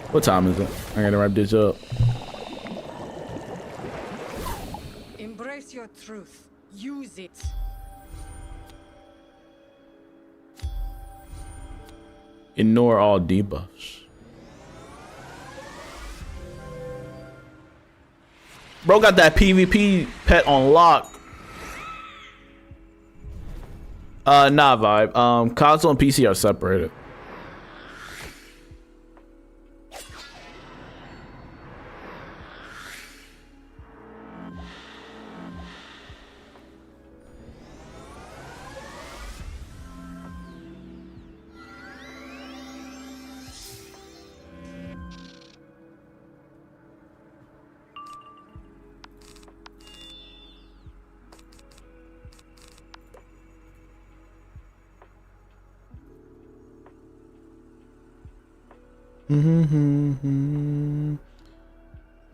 What time is it? I gotta wrap this up. Embrace your truth. Use it. Ignore all debuffs. Bro got that PvP pet on lock. Nah, vibe. Console and PC are separated.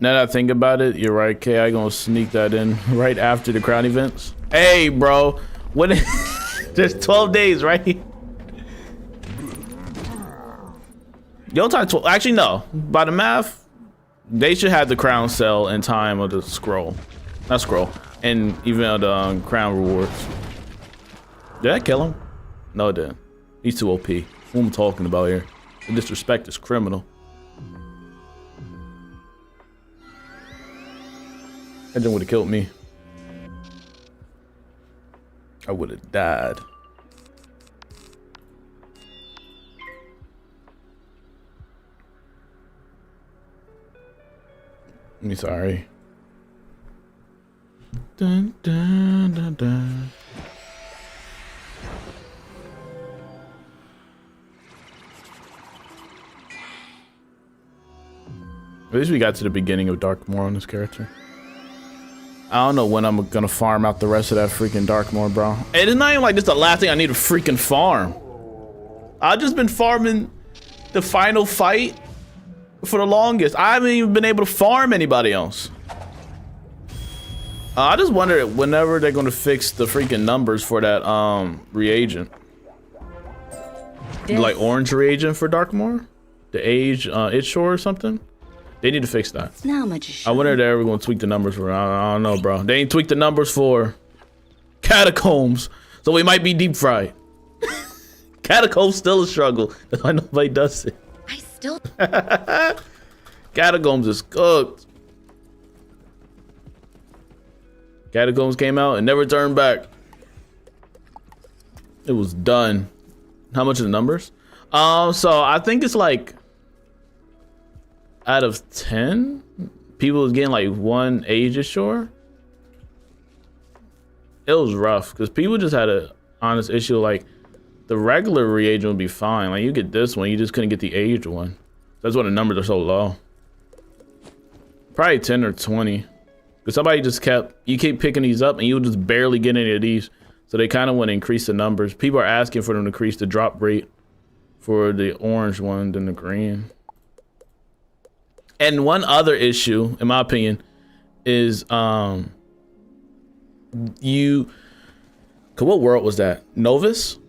Now that I think about it, you're right, K. I gonna sneak that in right after the crown events. Hey, bro, what? There's 12 days, right? Yo, time 12. Actually, no. By the math, they should have the crown sale in time of the scroll, not scroll, and even the crown rewards. Did I kill him? No, it didn't. He's too OP. Who am I talking about here? The disrespect is criminal. That would have killed me. I would have died. I'm sorry. Dun, dun, dun, dun. At least we got to the beginning of Darkmoor on this character. I don't know when I'm gonna farm out the rest of that freaking Darkmoor, bro. And it's not even like this the last thing I need to freaking farm. I've just been farming the final fight for the longest. I haven't even been able to farm anybody else. I just wonder whenever they're gonna fix the freaking numbers for that reagent. Like orange reagent for Darkmoor? The age itch or something? They need to fix that. Now, magician. I wonder if they're ever gonna tweak the numbers for. I don't know, bro. They ain't tweaked the numbers for catacombs, so we might be deep fried. Catacombs still a struggle. That's why nobody does it. I still. Catacombs is cooked. Catacombs came out and never turned back. It was done. How much are the numbers? So I think it's like out of 10, people was getting like 1 Aegis Shore. It was rough because people just had a honest issue. Like the regular reagent would be fine. Like you get this one, you just couldn't get the aged one. That's why the numbers are so low. Probably 10 or 20. Because somebody just you keep picking these up and you'll just barely get any of these. So they kind of want to increase the numbers. People are asking for them to increase the drop rate for the orange one than the green. And one other issue, in my opinion, is what world was that? Novus,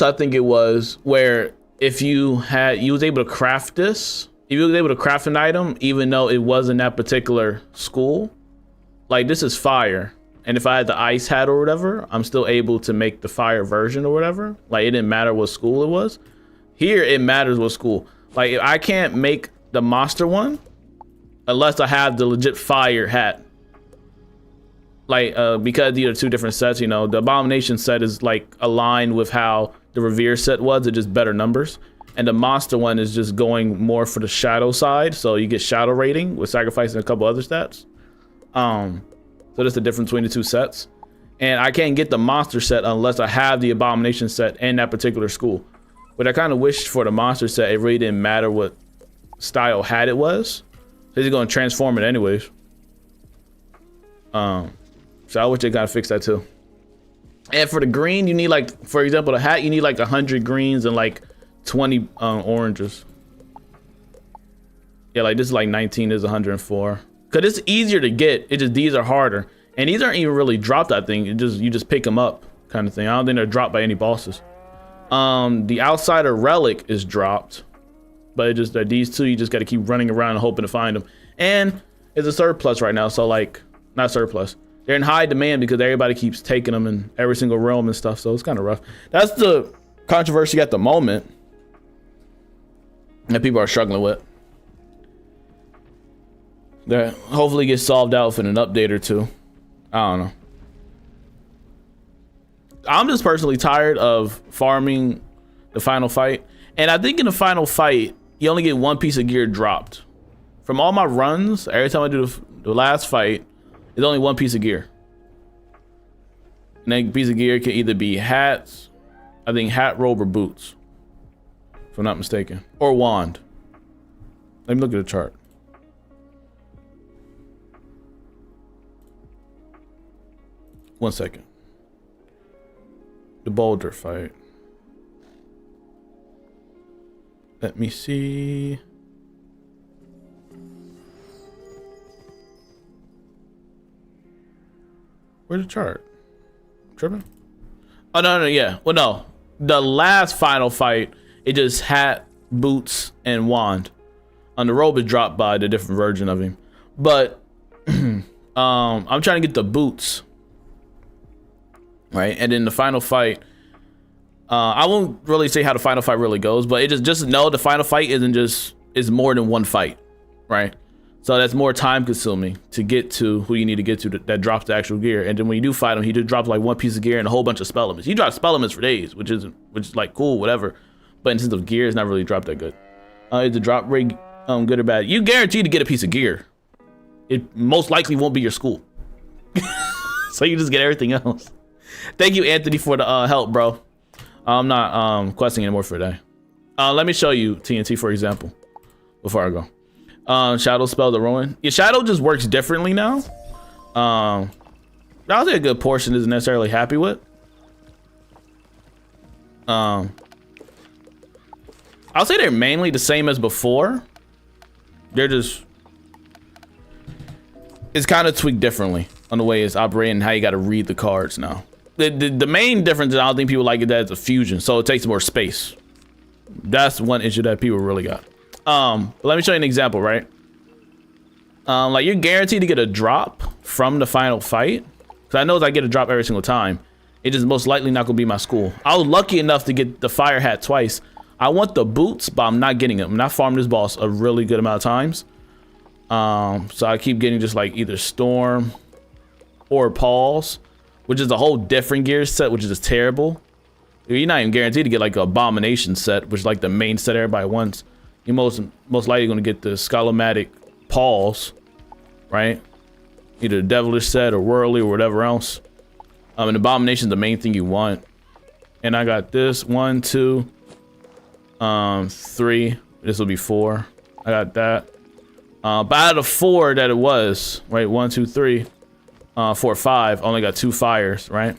I think it was, where if you was able to craft this, if you was able to craft an item, even though it wasn't that particular school, like this is fire. And if I had the ice hat or whatever, I'm still able to make the fire version or whatever. Like it didn't matter what school it was. Here, it matters what school. Like I can't make the monster one unless I have the legit fire hat. Like because these are 2 different sets, you know, the abomination set is like aligned with how the revere set was. It's just better numbers. And the monster one is just going more for the shadow side. So you get shadow rating with sacrificing a couple other stats. So that's the difference between the 2 sets. And I can't get the monster set unless I have the abomination set in that particular school. But I kind of wished for the monster set, it really didn't matter what style hat it was. He's going to transform it anyways. So I wish they got to fix that too. And for the green, you need like, for example, the hat, you need like 100 greens and like 20 oranges. Yeah, like this is like 19, this is 104. Cause it's easier to get. It just, these are harder. And these aren't even really dropped, I think. You just pick them up kind of thing. I don't think they're dropped by any bosses. The outsider relic is dropped. But it just, these 2, you just got to keep running around and hoping to find them. And it's a surplus right now. So like, not surplus. They're in high demand because everybody keeps taking them in every single realm and stuff. So it's kind of rough. That's the controversy at the moment that people are struggling with. That hopefully gets solved out in an update or 2. I don't know. I'm just personally tired of farming the final fight. And I think in the final fight, you only get 1 piece of gear dropped. From all my runs, every time I do the last fight, it's only 1 piece of gear. And that piece of gear can either be hats, I think hat, robe, or boots. If I'm not mistaken. Or wand. Let me look at the chart. One second. The boulder fight. Let me see. Where's the chart? Tripping? Oh, no, yeah. Well, no. The last final fight, it just hat, boots, and wand. On the robe is dropped by the different version of him. But I'm trying to get the boots. Right, and then the final fight, I won't really say how the final fight really goes, but it just know the final fight is more than 1 fight, right? So that's more time consuming to get to who you need to get to that drops the actual gear. And then when you do fight him, he just drops like 1 piece of gear and a whole bunch of spell elements. He drops spell elements for days, which is like cool, whatever. But in terms of gear, it's not really dropped that good. Is the drop rate good or bad? You guaranteed to get a piece of gear. It most likely won't be your school. So you just get everything else. Thank you, Anthony, for the help, bro. I'm not questing anymore for today. Let me show you TNT, for example, before I go. Shadow spell the ruin. Yeah, shadow just works differently now. I'll say a good portion isn't necessarily happy with. I'll say they're mainly the same as before. They're just, it's kind of tweaked differently on the way it's operating and how you got to read the cards now. The main difference is I don't think people like it that it's a fusion, so it takes more space. That's one issue that people really got. Let me show you an example, right? Like you're guaranteed to get a drop from the final fight. Cause I know I get a drop every single time. It is most likely not gonna be my school. I was lucky enough to get the fire hat twice. I want the boots, but I'm not getting them. I'm not farming this boss a really good amount of times. So I keep getting just like either storm or Paul's, which is a whole different gear set, which is just terrible. You're not even guaranteed to get like an abomination set, which is like the main set everybody wants. You're most likely gonna get the Scolomatic Paul's, right? Either Devilish set or Whirly or whatever else. And Abomination's the main thing you want. And I got this 1, 2, 3. This will be 4. I got that. But out of 4 that it was, right? 1, 2, 3, 4, 5. Only got 2 fires, right?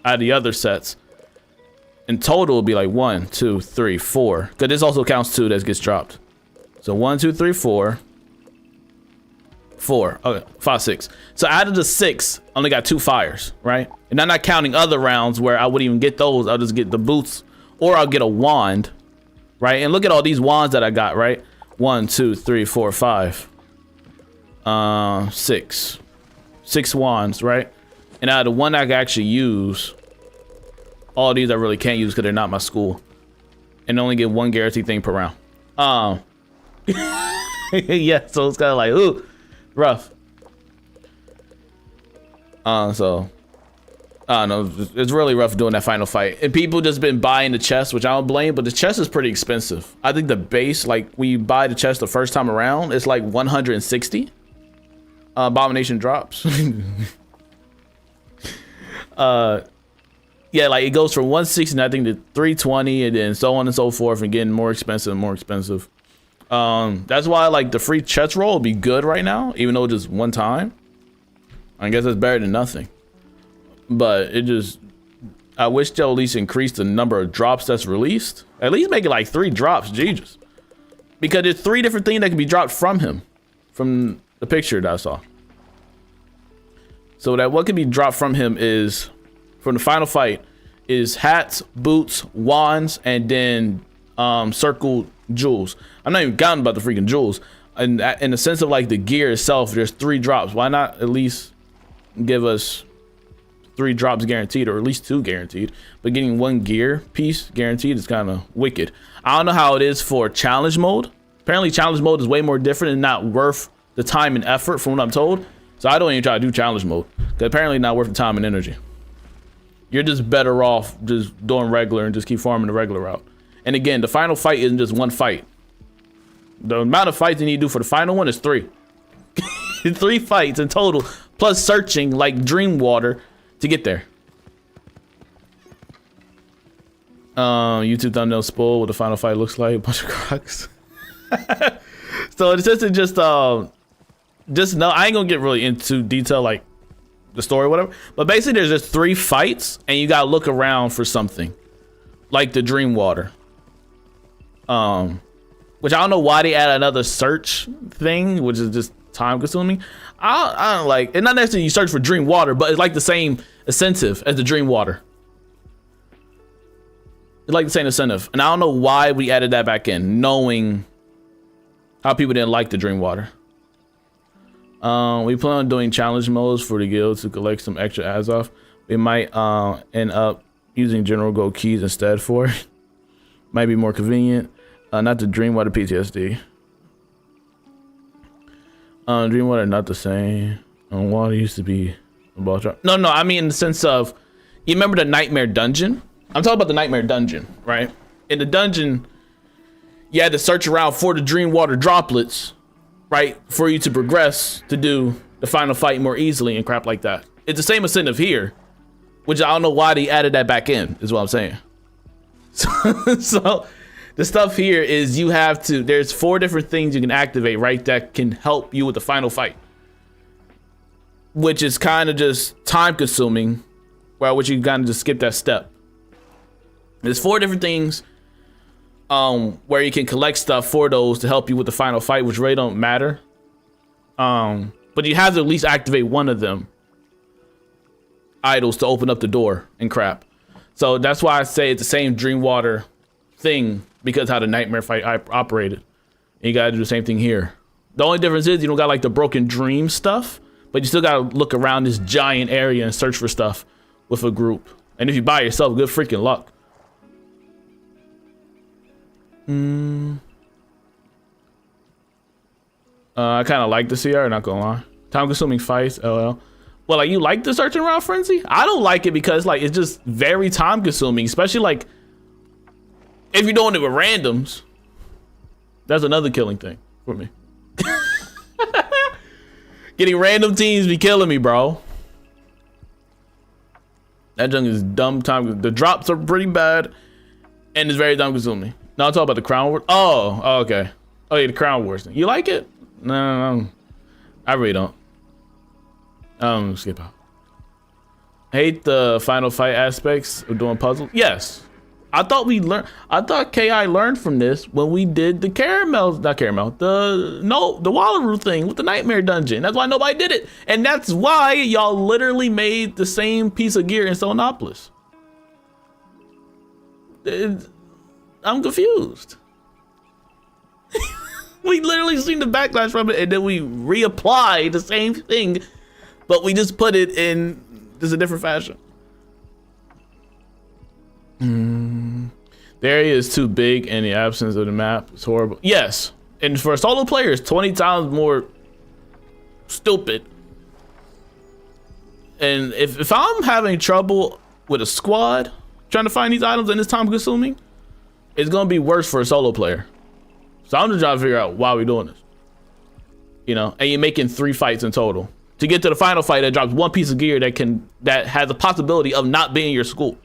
Out of the other sets. In total, it'll be like 1, 2, 3, 4. Because this also counts 2 that gets dropped. So 1, 2, 3, 4. 4. Okay, 5, 6. So out of the 6, only got 2 fires, right? And I'm not counting other rounds where I wouldn't even get those. I'll just get the boots, or I'll get a wand, right? And look at all these wands that I got, right? 1, 2, 3, 4, 5. 6. 6 wands, right? And out of the one I can actually use, all these I really can't use because they're not my school. And only get 1 guaranteed thing per round. Yeah, so it's kind of like, ooh, rough. So I don't know, it's really rough doing that final fight. And people just been buying the chest, which I don't blame, but the chest is pretty expensive. I think the base, like when you buy the chest the first time around, it's like 160. Abomination drops. Yeah, like it goes from 160, I think, to 320, and then so on and so forth, and getting more expensive and more expensive. That's why like the free chest roll would be good right now, even though just one time. I guess it's better than nothing. But it just, I wish they'll at least increase the number of drops that's released. At least make it like 3 drops, Jesus. Because there's 3 different things that can be dropped from him, from the picture that I saw. So that what can be dropped from him is, from the final fight, is hats, boots, wands, and then circle jewels. I'm not even counting about the freaking jewels. And in the sense of like the gear itself, there's 3 drops. Why not at least give us 3 drops guaranteed, or at least 2 guaranteed? But getting 1 gear piece guaranteed is kind of wicked. I don't know how it is for challenge mode. Apparently challenge mode is way more different and not worth the time and effort, from what I'm told. So I don't even try to do challenge mode, because apparently not worth the time and energy. You're just better off just doing regular and just keep farming the regular route. And again, the final fight isn't just 1 fight. The amount of fights you need to do for the final one is 3. 3 fights in total, plus searching like Dreamwater to get there. YouTube thumbnail spoil what the final fight looks like. A bunch of crocs. So it's just know, I ain't gonna get really into detail like the story or whatever, but basically there's just 3 fights and you gotta look around for something like the Dreamwater, which I don't know why they add another search thing, which is just time consuming. I don't like it. Not necessarily you search for Dreamwater, but it's like the same incentive as the Dreamwater. It's like the same incentive, and I don't know why we added that back in, knowing how people didn't like the Dreamwater. We plan on doing challenge modes for the guild to collect some extra ads off. We might end up using general gold keys instead for it. Might be more convenient. Not the Dreamwater PTSD. Dreamwater not the same. Water used to be a ball drop. No, I mean in the sense of, you remember the Nightmare Dungeon? I'm talking about the Nightmare Dungeon, right? In the dungeon, you had to search around for the Dreamwater droplets, right? For you to progress to do the final fight more easily and crap like that. It's the same incentive here, which I don't know why they added that back in, is what I'm saying. So the stuff here is you have to, there's 4 different things you can activate, right? That can help you with the final fight, which is kind of just time consuming, which you kind of just skip that step. There's 4 different things where you can collect stuff for those to help you with the final fight, which really don't matter. But you have to at least activate one of them idols to open up the door and crap. So that's why I say it's the same Dreamwater thing, because how the Nightmare fight operated. And you gotta do the same thing here. The only difference is you don't got like the Broken Dream stuff, but you still gotta look around this giant area and search for stuff with a group. And if you by yourself, good freaking luck. I kind of like the CR, not gonna lie. Time consuming fights, LL. Well, like, you like the searching around frenzy? I don't like it because like it's just very time consuming, especially like if you're doing it with randoms. That's another killing thing for me. Getting random teams be killing me, bro. That junk is dumb time. The drops are pretty bad, and it's very time consuming. Now I'll talk about the Crown Wars. Oh, okay. Oh yeah, the Crown Wars. You like it? No. I really don't. Skip out. Hate the final fight aspects of doing puzzles. Yes. I thought KI learned from this when we did the the Wallaru thing with the Nightmare Dungeon. That's why nobody did it. And that's why y'all literally made the same piece of gear in Sonopolis. I'm confused. We literally seen the backlash from it, and then we reapply the same thing, but we just put it in just a different fashion. The area is too big and the absence of the map is horrible. Yes, and for a solo player, it's 20 times more stupid. And if I'm having trouble with a squad trying to find these items and it's time consuming, it's gonna be worse for a solo player. So I'm just trying to figure out why we're doing this. You know, and you're making 3 fights in total to get to the final fight that drops 1 piece of gear that has a possibility of not being your school.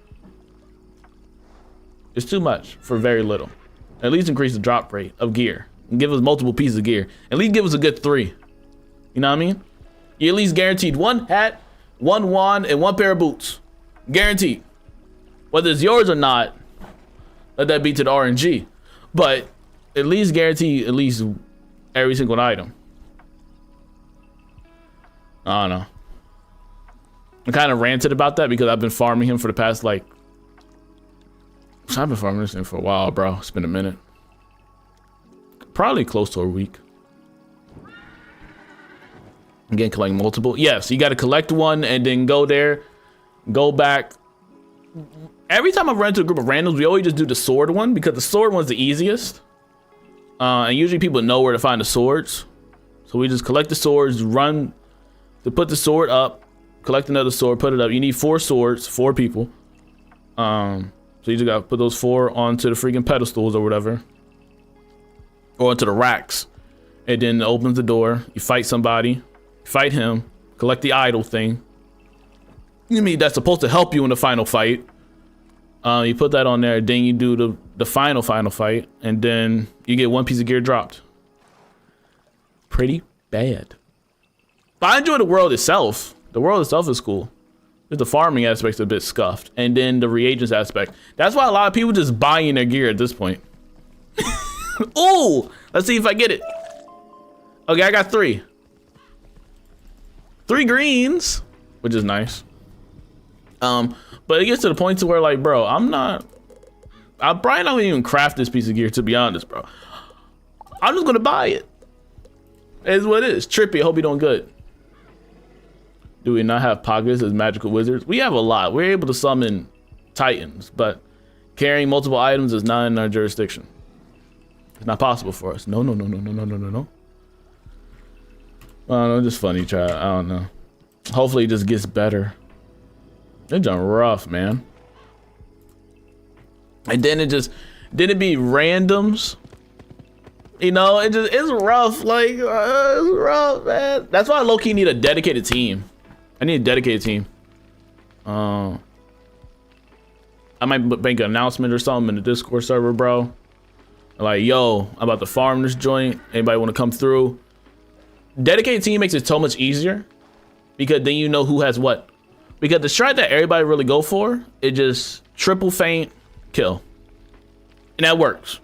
It's too much for very little. At least increase the drop rate of gear and give us multiple pieces of gear. At least give us a good 3. You know what I mean? You at least guaranteed 1 hat, 1 wand, and 1 pair of boots. Guaranteed. Whether it's yours or not, let that be to the RNG. But at least guarantee at least every single item. I don't know. I kind of ranted about that because I've been farming him for the past I've been farming this thing for a while, bro. It's been a minute. Probably close to a week. Again, collect multiple. Yes, you got to collect one and then go there, go back. Every time I've run into a group of randoms, we always just do the sword one because the sword one's the easiest. And usually people know where to find the swords. So we just collect the swords, run to put the sword up, collect another sword, put it up. You need 4 swords, 4 people. So you just gotta put those 4 onto the freaking pedestals or whatever. Or onto the racks. And then it opens the door. You fight somebody. Fight him. Collect the idol thing. You mean that's supposed to help you in the final fight. You put that on there. Then you do the final fight. And then you get 1 piece of gear dropped. Pretty bad. But I enjoy the world itself. The world itself is cool. Just the farming aspect's a bit scuffed. And then the reagents aspect. That's why a lot of people just buying their gear at this point. Ooh! Let's see if I get it. Okay, I got 3. 3 greens, which is nice. But it gets to the point to where like, bro, I'm probably not even craft this piece of gear, to be honest, bro. I'm just gonna buy it. It's what it is. Trippy, I hope you're doing good. Do we not have pockets as magical wizards? We have a lot. We're able to summon titans, but carrying multiple items is not in our jurisdiction. It's not possible for us. No. I don't know, just funny chat. I don't know. Hopefully it just gets better. It's done rough, man. And then it be randoms. You know, it's rough. Like, it's rough, man. That's why I low-key need a dedicated team. I need a dedicated team. I might make an announcement or something in the Discord server, bro. Like, yo, I'm about to farm this joint. Anybody want to come through? Dedicated team makes it so much easier because then you know who has what. Because the strat that everybody really go for, it just triple feint, kill. And that works.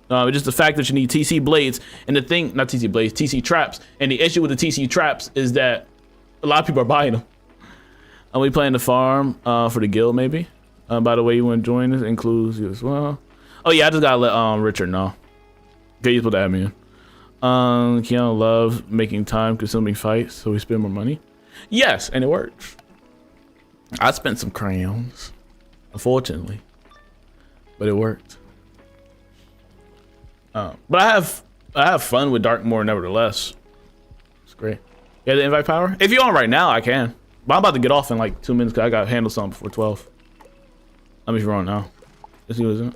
It's just the fact that you need TC blades and the thing, not TC blades, TC traps. And the issue with the TC traps is that a lot of people are buying them. Are we playing the farm for the guild maybe? By the way, you want to join this? Includes you as well. Oh yeah, I just gotta let Richard know. Okay, you put that me in. Keanu love making time consuming fights, so we spend more money. Yes, and it works. I spent some crayons, unfortunately, but it worked. But I have fun with Darkmoor nevertheless. It's great. Yeah, the invite power. If you're on right now, I can. But I'm about to get off in like 2 minutes because I got to handle something before 12. Let me if you're on now. Let's see what's in it.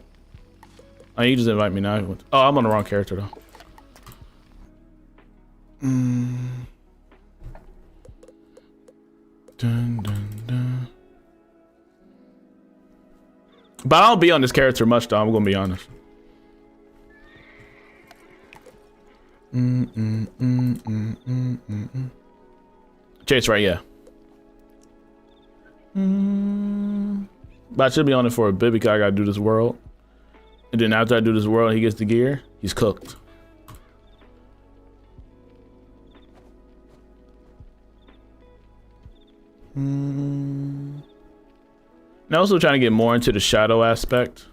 Oh, you just invite me now. Oh, I'm on the wrong character though. Dun, dun, dun. But I don't be on this character much, though. I'm gonna be honest. Chase, right? Yeah. But I should be on it for a bit because I gotta do this world. And then after I do this world, he gets the gear. He's cooked. And also trying to get more into the shadow aspect.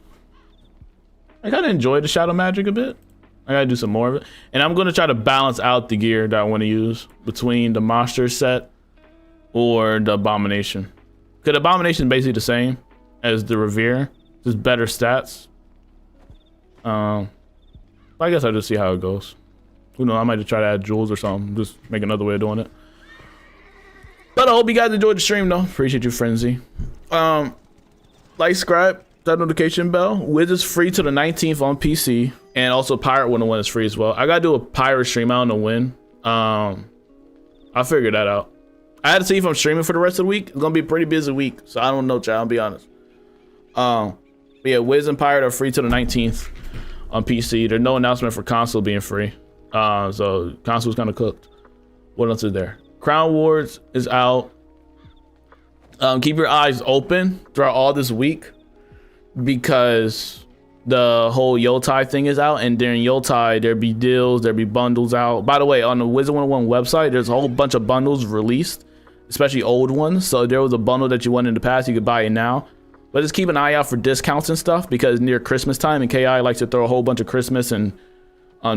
I kind of enjoy the shadow magic a bit. I gotta do some more of it. And I'm gonna try to balance out the gear that I want to use between the monster set or the abomination. Because the abomination is basically the same as the revere, just better stats. I guess I'll just see how it goes. Who knows, I might just try to add jewels or something. Just make another way of doing it. But I hope you guys enjoyed the stream though. Appreciate you, Frenzy. Like, subscribe, that notification bell. Wizard's free till the 19th on PC. And also Pirate101 is free as well. I gotta do a pirate stream, I don't know when. I'll figure that out. I had to see if I'm streaming for the rest of the week. It's gonna be a pretty busy week, so I don't know, child, I'll be honest. But yeah, Wiz and Pirate are free till the 19th on PC. There's no announcement for console being free. So console's kind of cooked. What else is there? Crown Wars is out. Keep your eyes open throughout all this week because the whole Yultai thing is out, and during Yultai there be deals, there be bundles out. By the way, on the Wizard101 website, there's a whole bunch of bundles released, especially old ones. So there was a bundle that you wanted in the past, you could buy it now. But just keep an eye out for discounts and stuff because near Christmas time, and KI likes to throw a whole bunch of Christmas and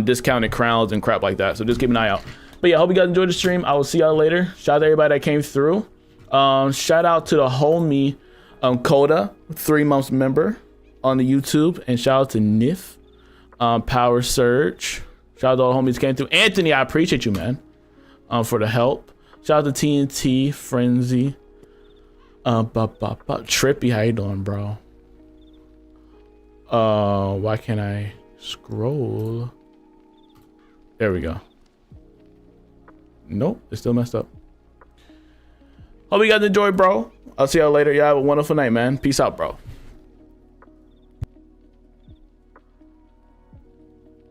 discounted crowns and crap like that. So just keep an eye out. But yeah, I hope you guys enjoyed the stream. I will see y'all later. Shout out to everybody that came through. Shout out to the homie Coda, 3 months member on the YouTube, and shout out to Nif, Power Surge. Shout out to all the homies that came through. Anthony, I appreciate you, man, for the help. Shout out to TNT, Frenzy, Trippy, how you doing, bro? Why can't I scroll? There we go. Nope, it's still messed up. Hope you guys enjoyed, bro. I'll see y'all later. Y'all have a wonderful night, man. Peace out, bro.